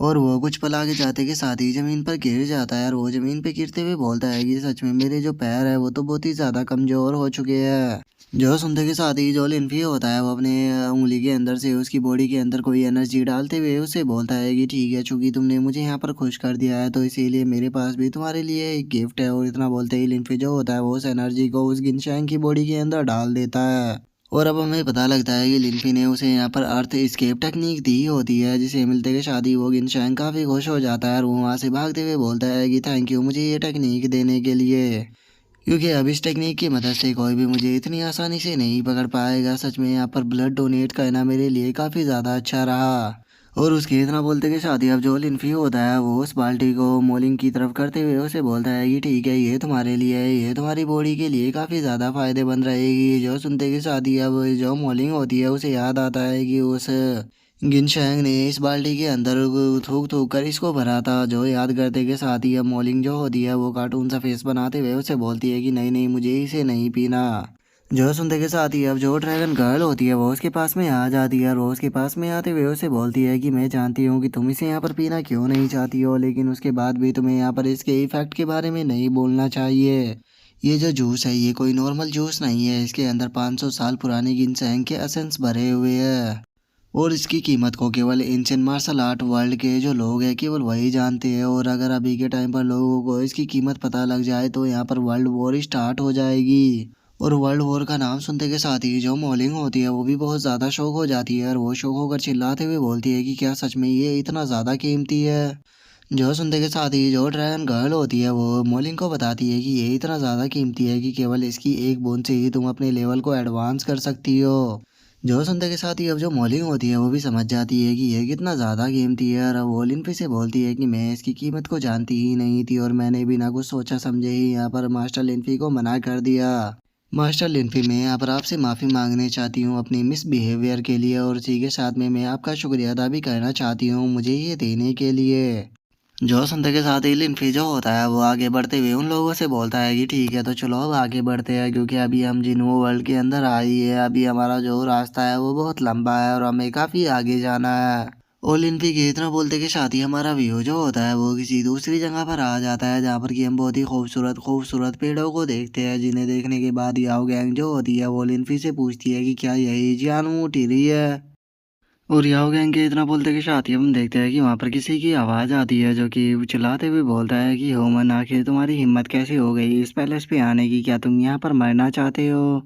और वो कुछ पल आगे जाते के साथ ही जमीन पर गिर जाता है और वो जमीन पे गिरते हुए बोलता है कि सच में मेरे जो पैर है वो तो बहुत ही ज़्यादा कमज़ोर हो चुके हैं। जो सुनते के साथ ही जो लिनफी होता है वो अपने उंगली के अंदर से उसकी बॉडी के अंदर कोई एनर्जी डालते हुए उसे बोलता है कि ठीक है, चूंकि तुमने मुझे यहाँ पर खुश कर दिया है तो इसीलिए मेरे पास भी तुम्हारे लिए एक गिफ्ट है। और इतना बोलते ही लिनफी जो होता है वो उस एनर्जी को उस गिनशैंग की बॉडी के अंदर डाल देता है। और अब हमें पता लगता है कि लिनफी ने उसे यहाँ पर अर्थ एस्केप टेक्निक दी होती है, जिसे मिलते के शादी वो गिनशैंग काफ़ी खुश हो जाता है और वो वहाँ से भागते हुए बोलता है कि थैंक यू मुझे ये टेक्निक देने के लिए। क्योंकि अब इस टेक्निक की मदद से कोई भी मुझे इतनी आसानी से नहीं पकड़ पाएगा। सच में यहाँ पर ब्लड डोनेट करना मेरे लिए काफ़ी ज़्यादा अच्छा रहा। और उसके इतना बोलते के साथ ही अब जो लिनफी होता है वो उस बाल्टी को मोलिंग की तरफ करते हुए उसे बोलता है कि ठीक है, ये तुम्हारे लिए है, ये तुम्हारी बॉडी के लिए काफ़ी ज़्यादा फायदेमंद रहेगी। जो सुनते के साथ ही अब जो मोलिंग होती है उसे याद आता है कि उस गिनशैंग ने इस बाल्टी के अंदर थूक थूक कर इसको भरा था। जो याद करते के साथ ही अब मॉलिंग जो होती है वो कार्टून सा फेस बनाते हुए उसे बोलती है कि नहीं नहीं, मुझे इसे नहीं पीना। जो सुनते के साथ ही अब जो ड्रैगन गर्ल होती है वो उसके पास में आ जाती है और वो उसके पास में आते हुए उसे बोलती है कि मैं जानती हूँ कि तुम इसे यहाँ पर पीना क्यों नहीं चाहती हो, लेकिन उसके बाद भी तुम्हें यहाँ पर इसके इफेक्ट के बारे में नहीं बोलना चाहिए। ये जो जूस है ये कोई नॉर्मल जूस नहीं है, इसके अंदर 500 साल पुराने गिनसैंग के एसेंस भरे हुए हैं। और इसकी कीमत को केवल एंशियंट मार्शल आर्ट वर्ल्ड के जो लोग हैं केवल वही जानते हैं। और अगर अभी के टाइम पर लोगों को इसकी कीमत पता लग जाए तो यहाँ पर वर्ल्ड वॉर स्टार्ट हो जाएगी। और वर्ल्ड वॉर का नाम सुनते के साथ ही जो मॉलिंग होती है वो भी बहुत ज़्यादा शौक हो जाती है और वो शौक होकर चिल्लाते हुए बोलती है कि क्या सच में ये इतना ज़्यादा कीमती है। जो सुनते के साथ ही जो ड्रैगन गर्ल होती है वो मॉलिंग को बताती है कि ये इतना ज़्यादा कीमती है कि केवल इसकी एक बूंद से ही तुम अपने लेवल को एडवांस कर सकती हो। जो सुनते के साथ ही अब जो मॉलिंग होती है वो भी समझ जाती है कि ये कितना ज़्यादा कीमती है और अब वो लिनफी से बोलती है कि मैं इसकी कीमत को जानती ही नहीं थी और मैंने बिना कुछ सोचा समझे ही यहाँ पर मास्टर लिनफी को मना कर दिया। मास्टर लिनफी, मैं यहाँ पर आपसे माफ़ी मांगने चाहती हूँ अपनी मिस बिहेवियर के लिए और इसी के साथ में मैं आपका शुक्रिया अदा भी करना चाहती हूँ मुझे ये देने के लिए। जो सुनते के साथ ही लिनफी जो होता है वो आगे बढ़ते हुए उन लोगों से बोलता है कि ठीक है तो चलो अब आगे बढ़ते हैं, क्योंकि अभी हम जिन्हो वर्ल्ड के अंदर आई है, अभी हमारा जो रास्ता है वो बहुत लंबा है और हमें काफ़ी आगे जाना है। और लिनफी के इतना बोलते के साथ ही हमारा व्यू जो होता है वो किसी दूसरी जगह पर आ जाता है, जहाँ पर कि हम बहुत ही खूबसूरत खूबसूरत पेड़ों को देखते हैं, जिन्हें देखने के बाद याओ गैंग जो होती है वो लिनफी से पूछती है कि क्या यही जियानू टिरी है। और याओ गैंग के इतना बोलते के साथ ही हम देखते हैं कि वहाँ पर किसी की आवाज़ आती है जो कि चिल्लाते हुए बोलता है कि होमन, आखिर तुम्हारी हिम्मत कैसे हो गई इस पैलेस पे आने की, क्या तुम यहाँ पर मरना चाहते हो?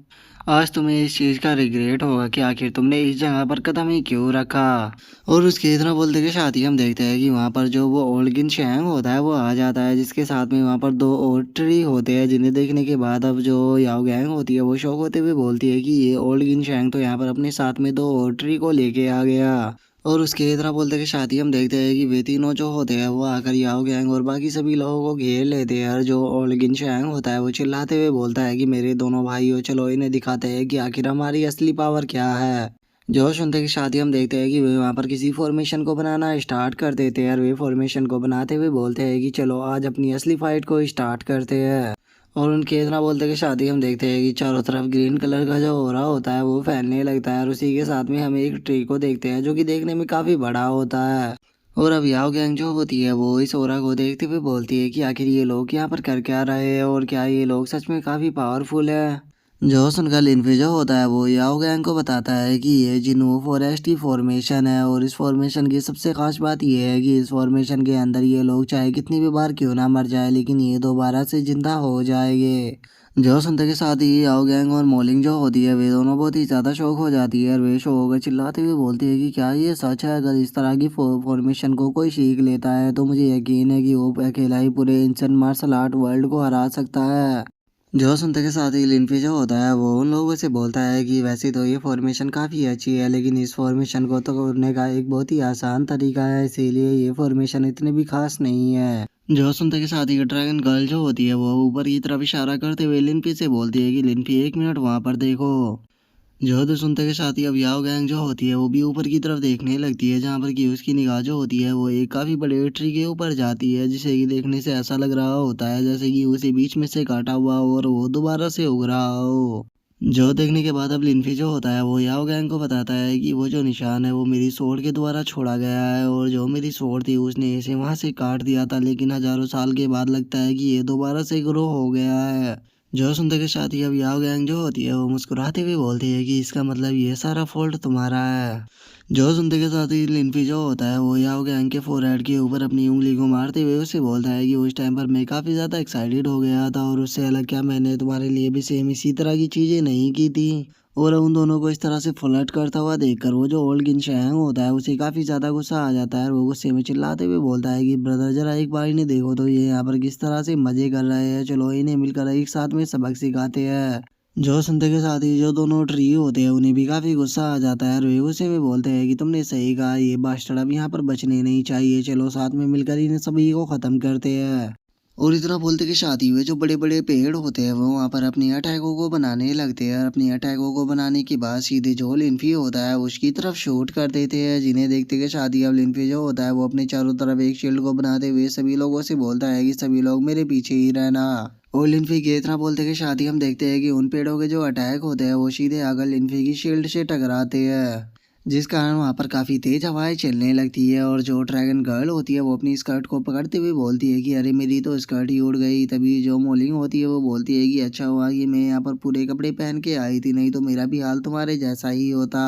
आज तुम्हें इस चीज़ का रिग्रेट होगा कि आखिर तुमने इस जगह पर कदम ही क्यों रखा। और उसके इतना बोलते के साथ ही हम देखते हैं कि वहाँ पर जो वो ओल्गिन शैंग होता है वो आ जाता है, जिसके साथ में वहाँ पर दो और ट्री होते हैं, जिन्हें देखने के बाद अब जो याओ गैंग होती है वो शौक होते हुए बोलती है कि ये ओल्गिन शैंग तो यहाँ पर अपने साथ में दो और ट्री को लेके आ गया। और उसके इतना बोलते के साथ ही हम देखते हैं कि वे तीनों जो होते हैं वो आकर याओ गैंग और बाकी सभी लोगों को घेर लेते हैं और जो ओल्गिन शैंग होता है वो चिल्लाते हुए बोलता है कि मेरे दोनों भाइयों, चलो इन्हें दिखाते हैं कि आखिर हमारी असली पावर क्या है। जो सुनते के साथ ही हम देखते हैं कि वे वहाँ पर किसी फॉर्मेशन को बनाना स्टार्ट कर देते हैं और वे फॉर्मेशन को बनाते हुए बोलते हैं कि चलो आज अपनी असली फाइट को स्टार्ट करते हैं। और उनके इतना बोलते के साथ ही हम देखते हैं कि चारों तरफ ग्रीन कलर का जो ओरा होता है वो फैलने लगता है और उसी के साथ में हम एक ट्री को देखते हैं जो कि देखने में काफ़ी बड़ा होता है। और अब याओ गैंग जो होती है वो इस ओरा को देखते हुए बोलती है कि आखिर ये लोग यहाँ पर कर क्या रहे हैं और क्या ये लोग सच में काफ़ी पावरफुल है। जो सुनकर लिनफी जो होता है वो याओ गैंग को बताता है कि ये जिन्हो फॉरेस्ट की फॉर्मेशन है और इस फॉर्मेशन की सबसे खास बात ये है कि इस फॉर्मेशन के अंदर ये लोग चाहे कितनी भी बार क्यों ना मर जाए लेकिन ये दोबारा से जिंदा हो जाएंगे। जो सुनते के साथ ही याओ गैंग और मॉलिंग जो होती है वे दोनों बहुत ही ज़्यादा शौक हो जाती है और वे शौक होकर चिल्लाते हुए बोलती है कि क्या ये सच है, अगर इस तरह की फॉर्मेशन को कोई सीख लेता है तो मुझे यकीन है कि वो अकेला ही पूरे एंशिएंट मार्शल आर्ट वर्ल्ड को हरा सकता है। जो सुनते के साथ ही लिनफी जो होता है वो उन लोगों से बोलता है कि वैसे तो ये फॉर्मेशन काफ़ी अच्छी है लेकिन इस फॉर्मेशन को तो करने का एक बहुत ही आसान तरीका है, इसीलिए ये फॉर्मेशन इतनी भी खास नहीं है। जो सुनते के साथ ही ड्रैगन गर्ल जो होती है वो ऊपर की तरफ इशारा करते हुए लिनफी से बोलती है कि लिनफी 1 मिनट वहाँ पर देखो। जो तो सुनते के साथ ही अब याओ गैंग जो होती है वो भी ऊपर की तरफ देखने लगती है, जहाँ पर कि उसकी निगाह जो होती है वो एक काफ़ी बड़े ट्री के ऊपर जाती है, जिसे कि देखने से ऐसा लग रहा होता है जैसे कि उसे बीच में से काटा हुआ हो और वो दोबारा से उग रहा हो। जो देखने के बाद अब लिनफी जो होता है वो याओ गैंग को बताता है कि वो जो निशान है वो मेरी स्वॉर्ड के द्वारा छोड़ा गया है और जो मेरी स्वॉर्ड थी उसने इसे वहाँ से काट दिया था, लेकिन हजारों साल के बाद लगता है कि ये दोबारा से ग्रो हो गया है। जो सुनते के साथ ही अब याओ गैंग जो होती है वो मुस्कुराते हुए बोलती है कि इसका मतलब ये सारा फॉल्ट तुम्हारा है। जो सुनते के साथ ही लिनफी जो होता है वो याओ गैंग के फोरहेड के ऊपर अपनी उंगली को मारते हुए उससे बोलता है कि उस टाइम पर मैं काफ़ी ज़्यादा एक्साइटेड हो गया था और उससे अलग क्या मैंने तुम्हारे लिए भी सेम इसी तरह की चीज़ें नहीं की थी। और उन दोनों को इस तरह से फ्लर्ट करता हुआ देखकर वो जो ओल्ड गिनशैंग होता है उसे काफ़ी ज़्यादा गुस्सा आ जाता है और वो गुस्से में चिल्लाते हुए बोलता है कि ब्रदर जरा एक बार इन्हें देखो तो ये यहाँ पर किस तरह से मज़े कर रहे हैं, चलो इन्हें मिलकर एक साथ में सबक सिखाते हैं। जो सुनते के साथ ही जो दोनों ट्री होते हैं उन्हें भी काफ़ी गुस्सा आ जाता है और वे गुस्से में बोलते हैं कि तुमने सही कहा, ये बास्टर्ड अब यहाँ पर बचने नहीं चाहिए, चलो साथ में मिलकर इन्हें सभी को ख़त्म करते हैं। और इतना बोलते कि शादी हुए जो बड़े बड़े पेड़ होते हैं वो वहाँ पर अपनी अटैकों को बनाने लगते हैं और अपनी अटैकों को बनाने के बाद सीधे जो लिन्फी होता है उसकी तरफ शूट कर देते हैं, जिन्हें देखते कि शादी अब लिन्फी जो होता है वो अपने चारों तरफ एक शील्ड को बनाते हुए सभी लोगों से बोलता है कि सभी लोग मेरे पीछे ही रहना। और लिन्फी के इतना बोलते कि शादी हम देखते हैं कि उन पेड़ों के जो अटैक होते हैं वो सीधे आकर लिन्फी की शील्ड से टकराते हैं, जिस कारण वहाँ पर काफ़ी तेज हवाएं चलने लगती है। और जो ड्रैगन गर्ल होती है वो अपनी स्कर्ट को पकड़ते हुए बोलती है कि अरे मेरी तो स्कर्ट ही उड़ गई। तभी जो मोलिंग होती है वो बोलती है कि अच्छा हुआ कि मैं यहाँ पर पूरे कपड़े पहन के आई थी, नहीं तो मेरा भी हाल तुम्हारे जैसा ही होता।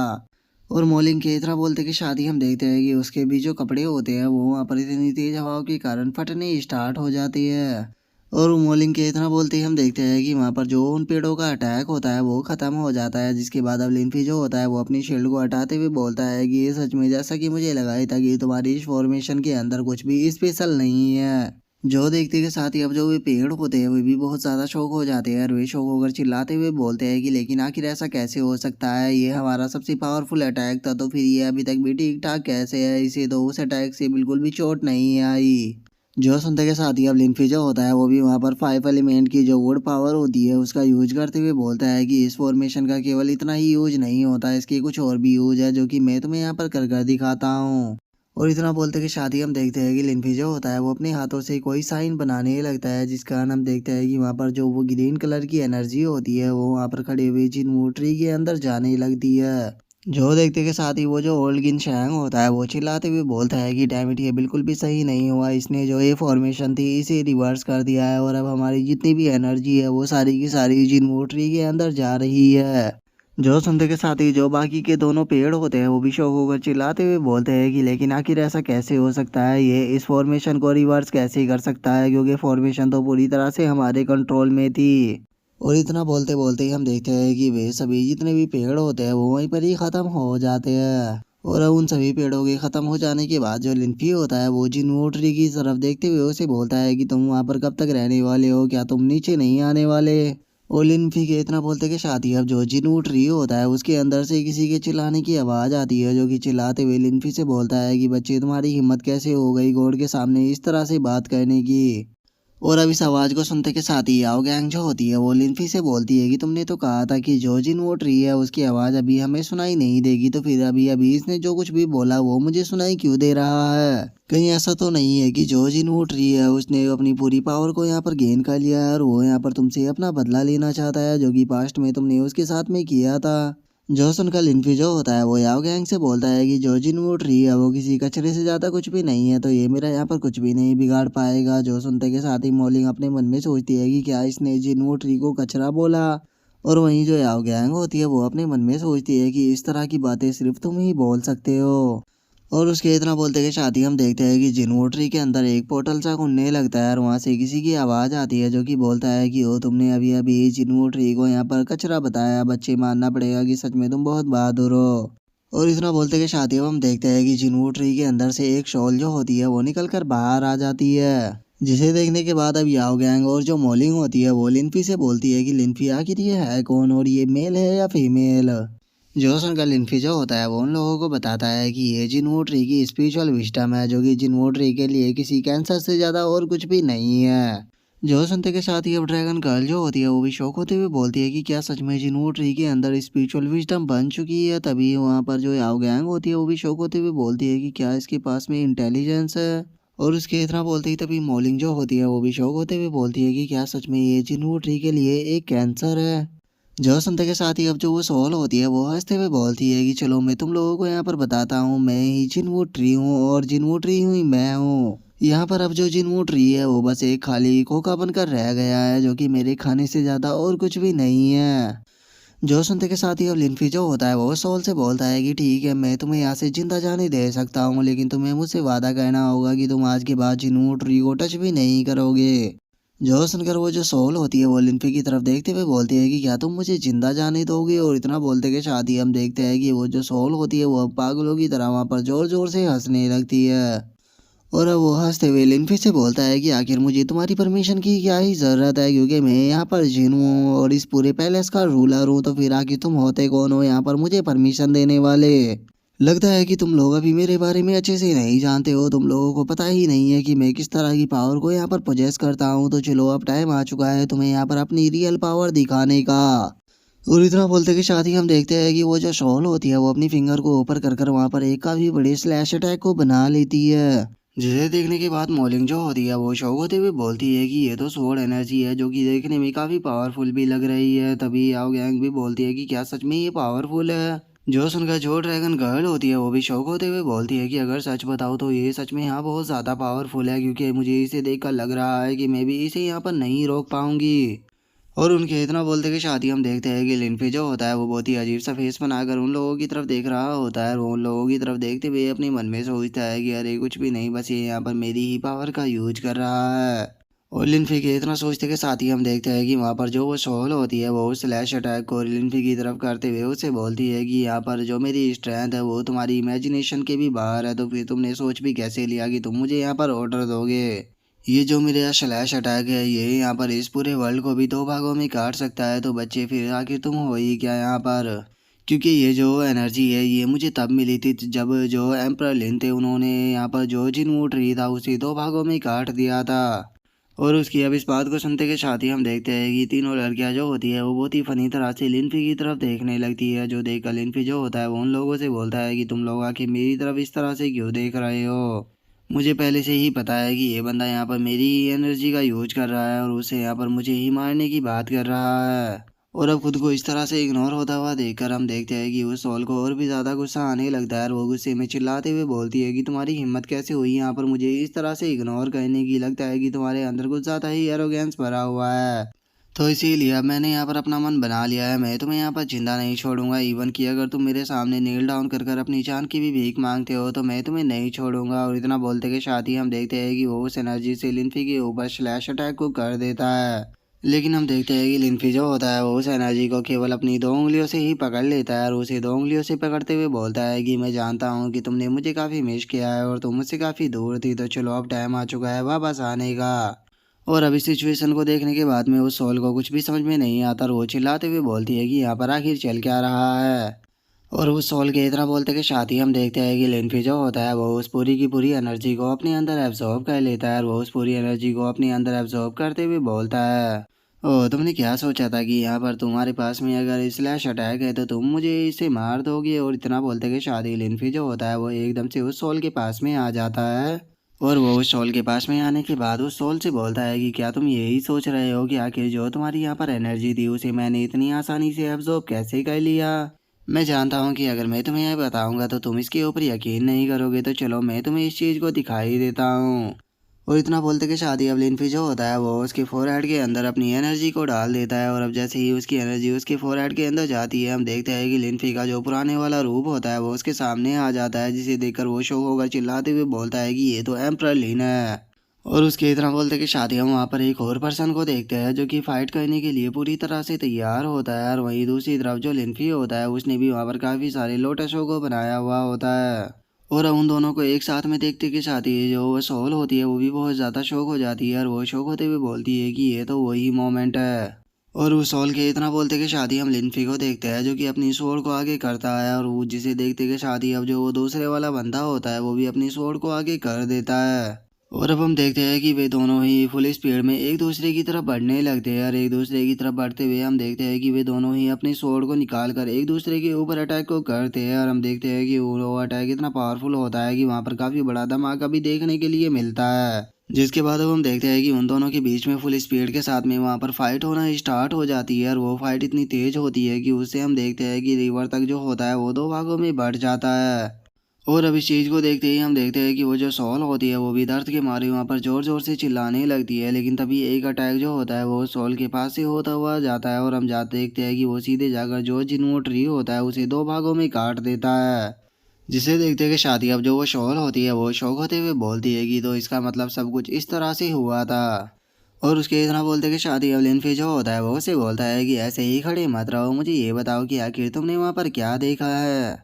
और मोलिंग के इतना बोलते कि शादी हम देखते हैं कि उसके भी जो कपड़े होते हैं वो वहाँ पर इतनी तेज हवाओं के कारण फटने स्टार्ट हो जाती है। और मॉर्निंग के इतना बोलते ही हम देखते हैं कि वहाँ पर जो उन पेड़ों का अटैक होता है वो ख़त्म हो जाता है, जिसके बाद अब लिन्फी जो होता है वो अपनी शील्ड को हटाते हुए बोलता है कि ये सच में जैसा कि मुझे लगा ही था कि तुम्हारी इस फॉर्मेशन के अंदर कुछ भी स्पेशल नहीं है। जो देखते के साथ ही अब जो वे पेड़ होते हैं वे भी बहुत ज़्यादा शौक हो जाते हैं और वे शौक होकर चिल्लाते हुए बोलते हैं कि लेकिन आखिर ऐसा कैसे हो सकता है, ये हमारा सबसे पावरफुल अटैक था तो फिर ये अभी तक भी ठीक ठाक कैसे है, इसे तो उस अटैक से बिल्कुल भी चोट नहीं आई। जो सुनते के साथ ही अब लिम्फी जो होता है वो भी वहाँ पर 5 एलिमेंट की जो वुड पावर होती है उसका यूज करते हुए बोलता है कि इस फॉर्मेशन का केवल इतना ही यूज नहीं होता, इसके कुछ और भी यूज है जो कि मैं तुम्हें यहाँ पर कर कर दिखाता हूँ। और इतना बोलते कि शादी हम देखते हैं कि लिम्फी जो होता है वो अपने हाथों से कोई साइन बनाने लगता है, जिस कारण हम देखते हैं कि वहाँ पर जो वो ग्रीन कलर की एनर्जी होती है वो वहाँ पर खड़े हुए जिन ट्री के अंदर जाने लगती है। जो देखते के साथ ही वो जो ओल्ड गिन शैंग होता है वो चिल्लाते हुए बोलता है कि डैम इट, ये बिल्कुल भी सही नहीं हुआ, इसने जो ये फॉर्मेशन थी इसे रिवर्स कर दिया है और अब हमारी जितनी भी एनर्जी है वो सारी की सारी जिन ट्री के अंदर जा रही है। जो सुनते के साथ ही जो बाकी के दोनों पेड़ होते हैं वो भी शौक होकर चिल्लाते हुए बोलते हैं कि लेकिन आखिर ऐसा कैसे हो सकता है, ये इस फॉर्मेशन को रिवर्स कैसे कर सकता है, क्योंकि फॉर्मेशन तो पूरी तरह से हमारे कंट्रोल में थी। और इतना बोलते बोलते ही हम देखते हैं कि वे सभी जितने भी पेड़ होते हैं वो वहीं पर ही ख़त्म हो जाते हैं। और अब उन सभी पेड़ों के ख़त्म हो जाने के बाद जो लिन्फी होता है वो जिन ट्री की तरफ देखते हुए उसे बोलता है कि तुम वहाँ पर कब तक रहने वाले हो, क्या तुम नीचे नहीं आने वाले। और लिन्फी के इतना बोलते के साथ ही अब जो जिन ट्री होता है उसके अंदर से किसी के चिल्लाने की आवाज़ आती है, जो कि चिल्लाते हुए लिन्फी से बोलता है कि बच्चे तुम्हारी हिम्मत कैसे हो गई गॉड के सामने इस तरह से बात करने की। और अब इस आवाज़ को सुनते के साथ ही याओ गैंग जो होती है वो लिन्फी से बोलती है कि तुमने तो कहा था कि जो जिन वो ट्री है उसकी आवाज़ अभी हमें सुनाई नहीं देगी, तो फिर अभी अभी इसने जो कुछ भी बोला वो मुझे सुनाई क्यों दे रहा है। कहीं ऐसा तो नहीं है कि जो जिन वो ट्री है उसने अपनी पूरी पावर को यहाँ पर गेन कर लिया है और वो यहाँ पर तुमसे अपना बदला लेना चाहता है, जो कि पास्ट में तुमने उसके साथ में किया था। जो सुनकर लिन्फी जो होता है वो याओ गैंग से बोलता है कि जो जिन वो ट्री है वो किसी कचरे से ज़्यादा कुछ भी नहीं है, तो ये मेरा यहाँ पर कुछ भी नहीं बिगाड़ पाएगा। जो सुनते के साथ ही मॉलिंग अपने मन में सोचती है कि क्या इसने जिन वो ट्री को कचरा बोला। और वहीं जो याओ गैंग होती है वो अपने मन में सोचती है कि इस तरह की बातें सिर्फ तुम ही बोल सकते हो। और उसके इतना बोलते के साथ ही हम देखते हैं कि जिनवोट्री के अंदर एक पोर्टल सा खुलने लगता है और वहाँ से किसी की आवाज़ आती है, जो कि बोलता है कि ओ तुमने अभी अभी जिनवोट्री को यहाँ पर कचरा बताया, बच्चे मानना पड़ेगा कि सच में तुम बहुत बहादुर हो। और इतना बोलते के साथ ही हम देखते हैं कि जिनवोट्री के अंदर से एक शॉल जो होती है वो निकल कर बाहर आ जाती है, जिसे देखने के बाद अब याओ गैंग और जो मॉलिंग होती है वो लिन्फी से बोलती है कि लिन्फी आखिर ये है कौन और ये मेल है या फीमेल। जोसन का लिन्फी जो होता है वो उन लोगों को बताता है कि ये जिन ट्री की स्पिरिचुअल विस्डम है, जो कि जिन ट्री के लिए किसी कैंसर से ज़्यादा और कुछ भी नहीं है। जो सुनते के साथ ही अब ड्रैगन गर्ल जो होती है वो भी शौक होते हुए बोलती है कि क्या सच में जिन ट्री के अंदर स्पिरिचुअल विस्डम बन चुकी है। तभी वहाँ पर जो याओ गैंग होती है वो भी शौक होते हुए बोलती है कि क्या इसके पास में इंटेलिजेंस है। और उसके इतना बोलते ही तभी मॉलिंग जो होती है वो भी शौक होते हुए बोलती है कि क्या सच में ये जिन ट्री के लिए एक कैंसर है। जो सुनते के साथ ही अब जो वो सोल होती है वो हंसते हुए बोलती है कि चलो मैं तुम लोगों को यहाँ पर बताता हूँ, मैं ही जिन ट्री हूँ और जिन ट्री हुई मैं हूँ। यहाँ पर अब जो जिन ट्री है वो बस एक खाली खोखा बनकर रह गया है, जो कि मेरे खाने से ज़्यादा और कुछ भी नहीं है। जो सुनते के साथ ही अब लिन्फी जो होता है वो सोल से बोलता है कि ठीक है मैं तुम्हें यहाँ से जिंदा जाने दे सकता हूँ, लेकिन तुम्हें मुझसे वादा करना होगा कि तुम आज के बाद जिन ट्री को टच भी नहीं करोगे। जो सुनकर वो जो सोल होती है वो लिनफी की तरफ देखते हुए बोलती है कि क्या तुम मुझे जिंदा जाने दोगे। और इतना बोलते के साथ ही हम देखते हैं कि वो जो सोल होती है वो पागलों की तरह वहाँ पर जोर जोर से हंसने लगती है। और अब वो हंसते हुए लिनफी से बोलता है कि आखिर मुझे तुम्हारी परमिशन की क्या ही ज़रूरत है, क्योंकि मैं यहाँ पर जिन हूँ और इस पूरे पैलेस का रूलर हूँ। तो फिर आखिर तुम होते कौन हो यहाँ पर मुझे परमिशन देने वाले। लगता है कि तुम लोग अभी मेरे बारे में अच्छे से नहीं जानते हो। तुम लोगों को पता ही नहीं है कि मैं किस तरह की पावर को यहाँ पर पोजेस करता हूँ। तो चलो अब टाइम आ चुका है तुम्हें यहाँ पर अपनी रियल पावर दिखाने का। और इतना बोलते के साथ ही हम देखते हैं कि वो जो शॉल होती है वो अपनी फिंगर को ऊपर कर कर वहाँ पर एक काफी बड़े स्लैश अटैक को बना लेती है। जिसे देखने के बाद मॉलिंग जो होती है वो शौक होते हुए बोलती है कि ये तो स्वॉर्ड एनर्जी है जो कि देखने में काफी पावरफुल भी लग रही है। तभी याओ गैंग भी बोलती है कि क्या सच में ये पावरफुल है। जो सुनकर जो ड्रैगन गर्ल होती है वो भी शौक होते हुए बोलती है कि अगर सच बताओ तो ये सच में यहाँ बहुत ज़्यादा पावरफुल है, क्योंकि मुझे इसे देखकर लग रहा है कि मैं भी इसे यहाँ पर नहीं रोक पाऊंगी। और उनके इतना बोलते कि शादी हम देखते हैं कि लिनफी जो होता है वो बहुत ही अजीब सा फेस बनाकर उन लोगों की तरफ देख रहा होता है। और वो उन लोगों की तरफ देखते हुए अपने मन में सोचता है कि अरे कुछ भी नहीं, बस ये यहाँ पर मेरी ही पावर का यूज कर रहा है। और लिनफी के इतना सोचते के साथ ही हम देखते हैं कि वहाँ पर जो वो शॉल होती है वो स्लैश अटैक को लिनफी की तरफ करते हुए उससे बोलती है कि यहाँ पर जो मेरी स्ट्रेंथ है वो तुम्हारी इमेजिनेशन के भी बाहर है। तो फिर तुमने सोच भी कैसे लिया कि तुम मुझे यहाँ पर ऑर्डर दोगे। ये जो मेरा स्लैश अटैक है ये यहाँ पर इस पूरे वर्ल्ड को भी दो भागों में काट सकता है। तो बच्चे फिर आखिर तुम हो ही क्या यहाँ पर, क्योंकि ये जो एनर्जी है ये मुझे तब मिली थी जब जो एम्परर लिन थे उन्होंने यहाँ पर जो जिनवू ट्री था उसे दो भागों में काट दिया था। और उसकी अब इस बात को सुनते के साथ ही हम देखते हैं कि तीनों लड़कियां जो होती है वो बहुत ही फनी तरह से लिनफी की तरफ देखने लगती है। जो देखकर लिनफी जो होता है वो उन लोगों से बोलता है कि तुम लोग आखिर मेरी तरफ इस तरह से क्यों देख रहे हो। मुझे पहले से ही पता है कि ये बंदा यहाँ पर मेरी ही एनर्जी का यूज कर रहा है और उसे यहाँ पर मुझे ही मारने की बात कर रहा है। और अब खुद को इस तरह से इग्नोर होता हुआ देखकर हम देखते हैं कि उस सॉल को और भी ज़्यादा गुस्सा आने लगता है। और वो गुस्से में चिल्लाते हुए बोलती है कि तुम्हारी हिम्मत कैसे हुई यहाँ पर मुझे इस तरह से इग्नोर करने की। लगता है कि तुम्हारे अंदर कुछ ज़्यादा ही एरोगेंस भरा हुआ है। तो इसीलिए अब मैंने यहाँ पर अपना मन बना लिया है, मैं तुम्हें यहाँ पर जिंदा नहीं छोड़ूंगा। इवन कि अगर तुम मेरे सामने नील डाउन कर कर अपनी जान की भी भीख मांगते हो तो मैं तुम्हें नहीं छोड़ूंगा। और इतना बोलते के साथ ही हम देखते हैं कि वो उस एनर्जी से लिनफी के ऊपर स्लैश अटैक को कर देता है। लेकिन हम देखते हैं कि लिनफी जो होता है वो उस एनर्जी को केवल अपनी दो उंगलियों से ही पकड़ लेता है। और उसे दो उंगलियों से पकड़ते हुए बोलता है कि मैं जानता हूँ कि तुमने मुझे काफ़ी मिस किया है और तुम मुझसे काफ़ी दूर थी। तो चलो अब टाइम आ चुका है वापस आने का। और अभी सिचुएशन को देखने के बाद में उस सोल को कुछ भी समझ में नहीं आता और वो चिल्लाते हुए बोलती है कि यहाँ पर आखिर चल क्या रहा है। और उस सोल के इतना बोलते के साथ ही हम देखते हैं कि लिनफी जो होता है वो उस पूरी की पूरी एनर्जी को अपने अंदर एब्जॉर्ब कर लेता है। और वो उस पूरी एनर्जी को अपने अंदर एब्जॉर्ब करते हुए बोलता है, ओह तुमने क्या सोचा था कि यहाँ पर तुम्हारे पास में अगर स्लैश अटैक है तो तुम मुझे इसे मार दोगे। और इतना बोलते के साथ ही लिनफी जो होता है वो एकदम से उस सोल के पास में आ जाता है। और वो उस सोल के पास में आने के बाद उस सोल से बोलता है कि क्या तुम यही सोच रहे हो कि आखिर जो तुम्हारी यहाँ पर एनर्जी थी उसे मैंने इतनी आसानी से एब्जॉर्ब कैसे कर लिया। मैं जानता हूँ कि अगर मैं तुम्हें यह बताऊंगा तो तुम इसके ऊपर यकीन नहीं करोगे। तो चलो मैं तुम्हें इस चीज़ को दिखाई देता हूँ। और इतना बोलते के साथ ही अब लिनफी जो होता है वो उसके फोरहेड के अंदर अपनी एनर्जी को डाल देता है। और अब जैसे ही उसकी एनर्जी उसके फोरहेड के अंदर जाती है हम देखते हैं कि लिनफी का जो पुराने वाला रूप होता है वो उसके सामने आ जाता है, जिसे देखकर वो शौक होकर चिल्लाते हुए बोलता है कि ये तो एम्परर लिन है। और उसके इतना बोलते कि शादी हम वहाँ पर एक और पर्सन को देखते हैं जो कि फाइट करने के लिए पूरी तरह से तैयार होता है। और वहीं दूसरी तरफ जो लिनफी होता है उसने भी वहाँ पर काफ़ी सारे लोटसों को बनाया हुआ होता है। और उन दोनों को एक साथ में देखते के साथ ही जो वो सोल होती है वो भी बहुत ज़्यादा शौक हो जाती है। और वो शौक होते हुए बोलती है कि ये तो वही मोमेंट है। और उस सोल के इतना बोलते के साथ ही हम लिनफी को देखते हैं जो कि अपनी सोल को आगे करता है। और वो जिसे देखते के साथ ही अब जो वो दूसरे वाला बंदा होता है वो भी अपनी सोल को आगे कर देता है। और अब हम देखते हैं कि वे दोनों ही फुल स्पीड में एक दूसरे की तरफ बढ़ने लगते हैं। और एक दूसरे की तरफ बढ़ते हुए हम देखते हैं कि वे दोनों ही अपनी स्वॉर्ड को निकाल कर एक दूसरे के ऊपर अटैक को करते हैं। और हम देखते हैं कि वो अटैक इतना पावरफुल होता है कि वहाँ पर काफ़ी बड़ा धमाका भी देखने के लिए मिलता है। जिसके बाद अब हम देखते हैं कि उन दोनों के बीच में फुल स्पीड के साथ में वहाँ पर फाइट होना स्टार्ट हो जाती है। और वो फाइट इतनी तेज होती है कि उससे हम देखते हैं कि रिवर तक जो होता है वो दो भागों में बढ़ जाता है। और अब इस चीज़ को देखते ही हम देखते हैं कि वो जो सॉल होती है वो भी दर्द के मारे वहाँ पर ज़ोर ज़ोर से चिल्लाने लगती है। लेकिन तभी एक अटैक जो होता है वो सॉल के पास से होता हुआ जाता है। और हम जाते देखते हैं कि वो सीधे जाकर जो जिनवो ट्री होता है उसे दो भागों में काट देता है। जिसे देखते कि शादी अब जो वो शॉल होती है वो शौक होते हुए बोलती है कि तो इसका मतलब सब कुछ इस तरह से हुआ था। और उसके इतना बोलते कि शादी अब लिनफी जो होता है वो उसे बोलता है कि ऐसे ही खड़े मत रहो, मुझे ये बताओ कि आखिर तुमने वहाँ पर क्या देखा है।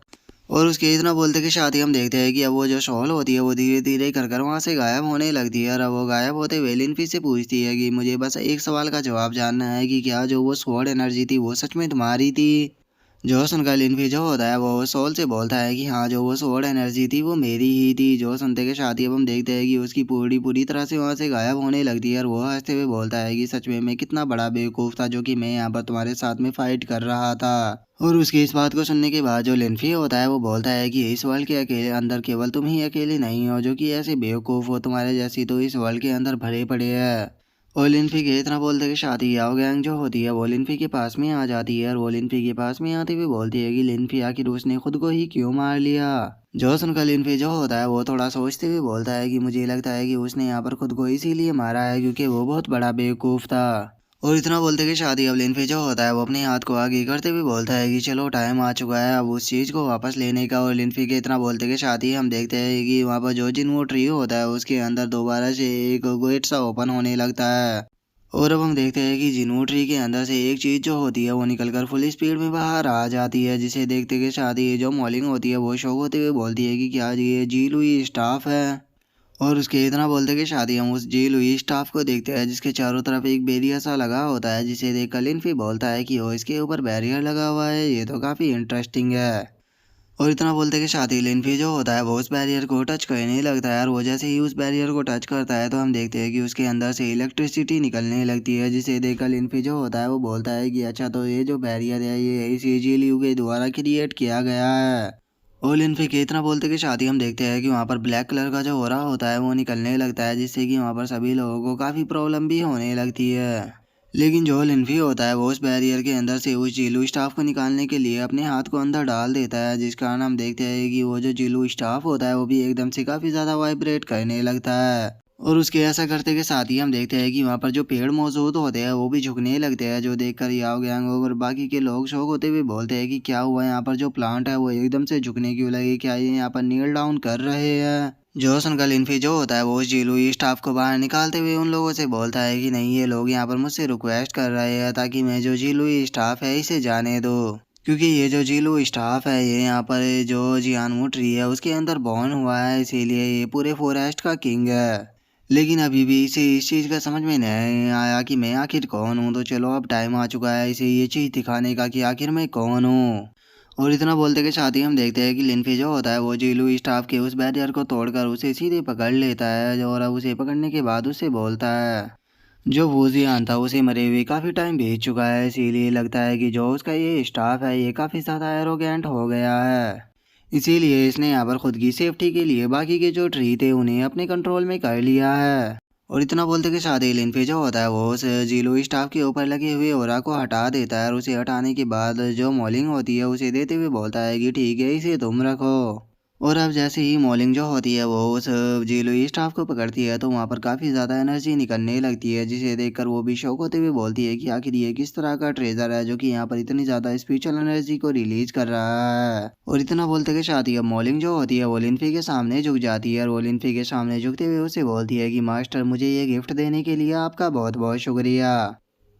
और उसके इतना बोलते कि शादी हम देखते हैं कि अब वो जो शॉल होती है वो धीरे धीरे कर वहाँ से गायब होने लगती है। और अब वो गायब होते हुए लिनफी से पूछती है कि मुझे बस एक सवाल का जवाब जानना है कि क्या जो वो स्वॉर्ड एनर्जी थी वो सच में तुम्हारी थी। जो सुनकर लिनफी जो होता है वो सोल से बोलता है कि हाँ जो वो स्वॉर्ड एनर्जी थी वो मेरी ही थी। जो सुनते के शादी अब हम देखते हैं कि उसकी पूरी पूरी तरह से वहाँ से गायब होने लगती है। और वो हंसते हुए बोलता है कि सच में मैं कितना बड़ा बेवकूफ़ था जो कि मैं यहाँ पर तुम्हारे साथ में फाइट कर रहा था। और उसकी इस बात को सुनने के बाद जो लिनफी होता है वो बोलता है कि इस वर्ल्ड के अकेले अंदर केवल तुम ही अकेले नहीं हो जो कि ऐसे बेवकूफ़ हो, तुम्हारे जैसी तो इस वर्ल्ड के अंदर भरे पड़े हैं। और लिनफी के इतना बोलते कि शादी याओ गैंग जो होती है वो लिनफी के पास में आ जाती है। और वो लिनफी के पास में आते हुए बोलती है कि लिनफी आखिर उसने खुद को ही क्यों मार लिया। जो सुनकर लिनफी जो होता है वो थोड़ा सोचते हुए बोलता है कि मुझे लगता है कि उसने यहाँ पर खुद को इसीलिए मारा है क्योंकि वो बहुत बड़ा बेवकूफ़ था। और इतना बोलते कि शादी अब लिनफी जो होता है वो अपने हाथ को आगे करते हुए बोलता है कि चलो टाइम आ चुका है अब उस चीज़ को वापस लेने का। और लिनफी के इतना बोलते कि शादी हम देखते हैं कि वहाँ पर जो जिन वो ट्री होता है उसके अंदर दोबारा से एक गेट सा ओपन होने लगता है। और अब हम देखते हैं कि जिनू ट्री के अंदर से एक चीज़ जो होती है वो निकलकर फुल स्पीड में बाहर आ जाती है, जिसे देखते के साथ ही जो मॉलिंग होती है वो शौक होते हुए बोलती है कि क्या ये जी लुई स्टाफ है। और उसके इतना बोलते कि शादी हम उस जी लुई स्टाफ को देखते हैं जिसके चारों तरफ एक बैरियर सा लगा होता है, जिसे देख कर लिनफी बोलता है कि ओ इसके ऊपर बैरियर लगा हुआ है, ये तो काफ़ी इंटरेस्टिंग है। और इतना बोलते कि शादी लिनफी जो होता है वो उस बैरियर को टच करने लगता है। और वो जैसे ही उस बैरियर को टच करता है तो हम देखते हैं कि उसके अंदर से इलेक्ट्रिसिटी निकलने लगती है, जिसे देखकर लिनफी जो होता है वो बोलता है कि अच्छा तो ये जो बैरियर है ये इसी जीलियू के द्वारा क्रिएट किया गया है। और लिनफी के इतना बोलते कि शादी हम देखते हैं कि वहाँ पर ब्लैक कलर का जो हो रहा होता है वो निकलने लगता है, जिससे कि वहाँ पर सभी लोगों को काफ़ी प्रॉब्लम भी होने लगती है। लेकिन जो लिनफी होता है वो उस बैरियर के अंदर से उस जीलू स्टाफ को निकालने के लिए अपने हाथ को अंदर डाल देता है, जिस कारण हम देखते हैं कि वो जो जीलू स्टाफ होता है वो भी एकदम से काफ़ी ज़्यादा वाइब्रेट करने लगता है। और उसके ऐसा करते के साथ ही हम देखते हैं कि वहाँ पर जो पेड़ मौजूद होते हैं वो भी झुकने लगते हैं, जो देखकर याओ गैंग और बाकी के लोग शौक होते हुए बोलते हैं कि क्या हुआ, यहाँ पर जो प्लांट है वो एकदम से झुकने क्यों लगे, क्या ये यहाँ पर नील डाउन कर रहे हैं। जो सुनकर लिनफी जो होता है वो उस जीलू स्टाफ को बाहर निकालते हुए उन लोगों से बोलता है कि नहीं, ये लोग यहाँ पर मुझसे रिक्वेस्ट कर रहे हैं ताकि मैं जो जीलू स्टाफ है इसे जाने दो, क्योंकि ये जो जीलू स्टाफ है ये यहाँ पर जो जियानमू ट्री है उसके अंदर बॉर्न हुआ है, इसीलिए ये पूरे फॉरेस्ट का किंग है। लेकिन अभी भी इसे इस चीज़ का समझ में नहीं आया कि मैं आखिर कौन हूँ। तो चलो अब टाइम आ चुका है इसे ये चीज़ दिखाने का कि आखिर मैं कौन हूँ। और इतना बोलते के साथ ही हम देखते हैं कि लिनफी जो होता है वो जीलू स्टाफ के उस बैरियर को तोड़कर उसे सीधे पकड़ लेता है। और अब उसे पकड़ने के बाद उसे बोलता है जो वूजियान था उसे मरे हुए काफ़ी टाइम बीत चुका है, इसीलिए लगता है कि जो उसका ये स्टाफ है ये काफ़ी ज़्यादा एरोगेंट हो गया है। इसीलिए इसने यहाँ पर खुद की सेफ्टी के लिए बाकी के जो ट्री थे उन्हें अपने कंट्रोल में कर लिया है। और इतना बोलते कि शादी लिनफी जो होता है वो उस जीलो स्टाफ के ऊपर लगे हुए ओरा को हटा देता है। और उसे हटाने के बाद जो मॉलिंग होती है उसे देते हुए बोलता है कि ठीक है इसे तुम रखो। और अब जैसे ही मॉलिंग जो होती है वो उस जीलो स्टाफ को पकड़ती है तो वहाँ पर काफ़ी ज़्यादा एनर्जी निकलने लगती है, जिसे देखकर वो भी शौक होते हुए बोलती है कि आखिर ये किस तरह का ट्रेजर है जो कि यहाँ पर इतनी ज़्यादा स्पिरिचुअल एनर्जी को रिलीज कर रहा है। और इतना बोलते के साथ ही अब मॉलिंग जो होती है वो लिनफी के सामने झुक जाती है। और वो लिनफी के सामने झुकते हुए उसे बोलती है कि मास्टर मुझे ये गिफ्ट देने के लिए आपका बहुत बहुत शुक्रिया।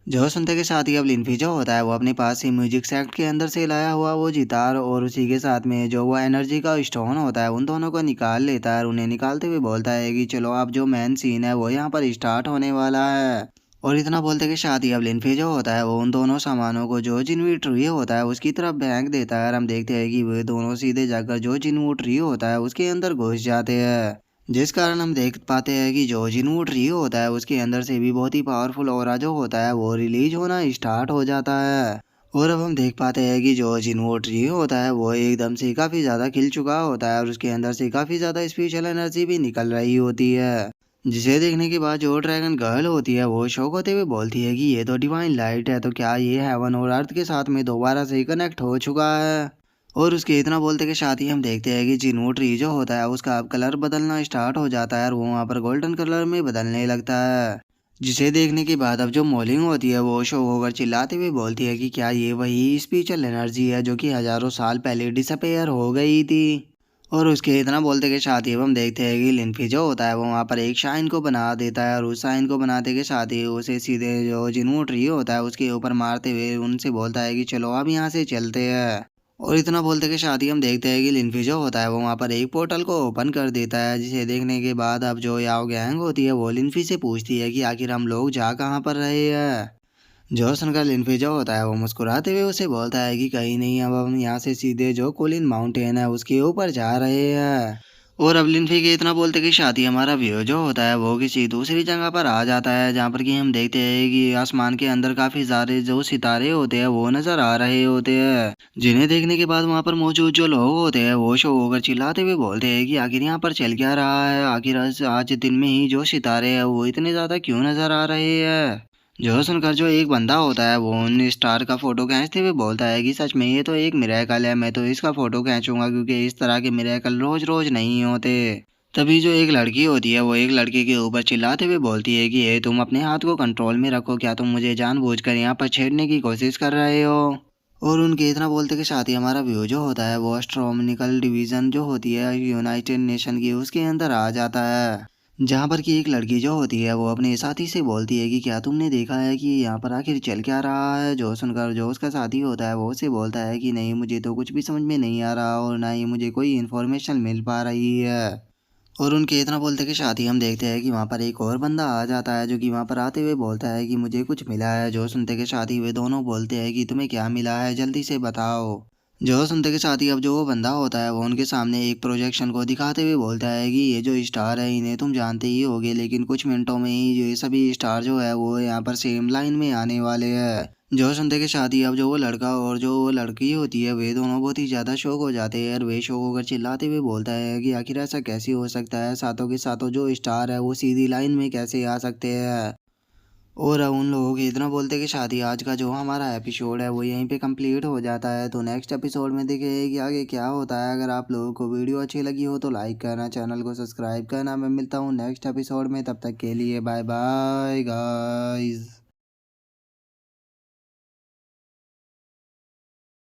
जो सुनते के साथ ही अब लिनफी जो होता है वो अपने पास ही म्यूजिक सेक्ट के अंदर से लाया हुआ वो जितार और उसी के साथ में जो वो एनर्जी का स्टोन होता है उन दोनों को निकाल लेता है। और उन्हें निकालते हुए बोलता है कि चलो अब जो मेन सीन है वो यहाँ पर स्टार्ट होने वाला है। और इतना बोलते कि शादी अब लिनफी जो होता है वो उन दोनों सामानों को जो जिनवी ट्री होता है उसकी तरफ फेंक देता है। और हम देखते हैं कि वे दोनों सीधे जाकर जो जिनवू ट्री होता है उसके अंदर घुस जाते हैं, जिस कारण हम देख पाते हैं कि जो जिनवू ट्री होता है उसके अंदर से भी बहुत ही पावरफुल ऑरा जो होता है वो रिलीज होना स्टार्ट हो जाता है। और अब हम देख पाते हैं कि जो जिनवू ट्री होता है वो एकदम से काफ़ी ज़्यादा खिल चुका होता है और उसके अंदर से काफ़ी ज़्यादा स्पेशल एनर्जी भी निकल रही होती है, जिसे देखने के बाद जो ड्रैगन गर्ल होती है वो शौक होते हुए बोलती है कि ये तो डिवाइन लाइट है, तो क्या ये हेवन और अर्थ के साथ में दोबारा से कनेक्ट हो चुका है। और उसके इतना बोलते के साथ ही हम देखते हैं कि जिनवू ट्री जो होता है उसका अब कलर बदलना स्टार्ट हो जाता है और वो वहाँ पर गोल्डन कलर में बदलने लगता है, जिसे देखने के बाद अब जो मॉलिंग होती है वो शो होकर चिल्लाते हुए बोलती है कि क्या ये वही स्पिरिचुअल एनर्जी है जो कि हजारों साल पहले डिसअपेयर हो गई थी। और उसके इतना बोलते के साथ ही अब हम देखते हैं कि लिनफी जो होता है वो वहाँ पर एक शाइन को बना देता है और उस शाइन को बनाते के साथ ही उसे सीधे जो जिनू ट्री होता है उसके ऊपर मारते हुए उनसे बोलता है कि चलो अब यहाँ से चलते हैं। और इतना बोलते के साथ ही हम देखते हैं कि लिनफी जो होता है वो वहाँ पर एक पोर्टल को ओपन कर देता है, जिसे देखने के बाद अब जो याओ गैंग होती है वो लिनफी से पूछती है कि आखिर हम लोग जा कहाँ पर रहे हैं। जो सुनकर लिनफी जो होता है वो मुस्कुराते हुए उसे बोलता है कि कहीं नहीं, अब हम यहाँ से सीधे जो कोलिन माउंटेन है उसके ऊपर जा रहे हैं। और अब लिनफी के इतना बोलते कि शादी हमारा व्यू जो होता है वो किसी दूसरी जगह पर आ जाता है, जहाँ पर कि हम देखते हैं कि आसमान के अंदर काफी सारे जो सितारे होते हैं वो नजर आ रहे होते हैं, जिन्हें देखने के बाद वहाँ पर मौजूद जो लोग होते हैं वो शो होकर चिल्लाते हुए बोलते हैं कि आखिर यहाँ पर चल क्या रहा है, आखिर आज दिन में ही जो सितारे हैं वो इतने ज्यादा क्यों नजर आ रहे हैं। जो सुनकर जो एक बंदा होता है वो उन स्टार का फोटो खींचते हुए बोलता है कि सच में ये तो एक मिरेकल है, मैं तो इसका फोटो खींचूंगा क्योंकि इस तरह के मिरेकल रोज रोज नहीं होते। तभी जो एक लड़की होती है वो एक लड़के के ऊपर चिल्लाते हुए बोलती है कि ये तुम अपने हाथ को कंट्रोल में रखो, क्या तुम मुझे जानबूझकर यहाँ पर छेड़ने की कोशिश कर रहे हो। और उनके इतना बोलते के साथ ही हमारा व्यू जो होता है वो एस्ट्रोनॉमिकल डिवीजन जो होती है यूनाइटेड नेशन की उसके अंदर आ जाता है, जहाँ पर कि एक लड़की जो होती है वो अपने साथी से बोलती है कि क्या तुमने देखा है कि यहाँ पर आखिर चल क्या रहा है। जो सुनकर जो उसका साथी होता है वो उसे बोलता है कि नहीं, मुझे तो कुछ भी समझ में नहीं आ रहा और ना ही मुझे कोई इन्फॉर्मेशन मिल पा रही है। और उनके इतना बोलते के साथ ही हम देखते हैं कि वहाँ पर एक और बंदा आ जाता है, जो कि वहाँ पर आते हुए बोलता है कि मुझे कुछ मिला है। जो सुनते के साथ ही वे दोनों बोलते हैं कि तुम्हें क्या मिला है, जल्दी से बताओ। जो सुनते के साथ ही अब जो वो बंदा होता है वो उनके सामने एक प्रोजेक्शन को दिखाते हुए बोलता है कि ये जो स्टार है इन्हें तुम जानते ही होगे, लेकिन कुछ मिनटों में ही ये सभी स्टार जो है वो यहाँ पर सेम लाइन में आने वाले हैं। जो सुनते के साथ ही अब जो वो लड़का और जो वो लड़की होती है वे दोनों बहुत ही ज़्यादा शौक हो जाते हैं और वे शौक होकर चिल्लाते हुए बोलता है कि आखिर ऐसा कैसे हो सकता है, सातों के सातों जो स्टार है वो सीधी लाइन में कैसे आ सकते हैं। और उन लोगों के इतना बोलते कि शादी आज का जो हमारा एपिसोड है वो यहीं पे कंप्लीट हो जाता है। तो नेक्स्ट एपिसोड में देखें कि आगे क्या होता है। अगर आप लोगों को वीडियो अच्छी लगी हो तो लाइक करना, चैनल को सब्सक्राइब करना। मैं मिलता हूँ नेक्स्ट एपिसोड में, तब तक के लिए बाय बाय गाइस।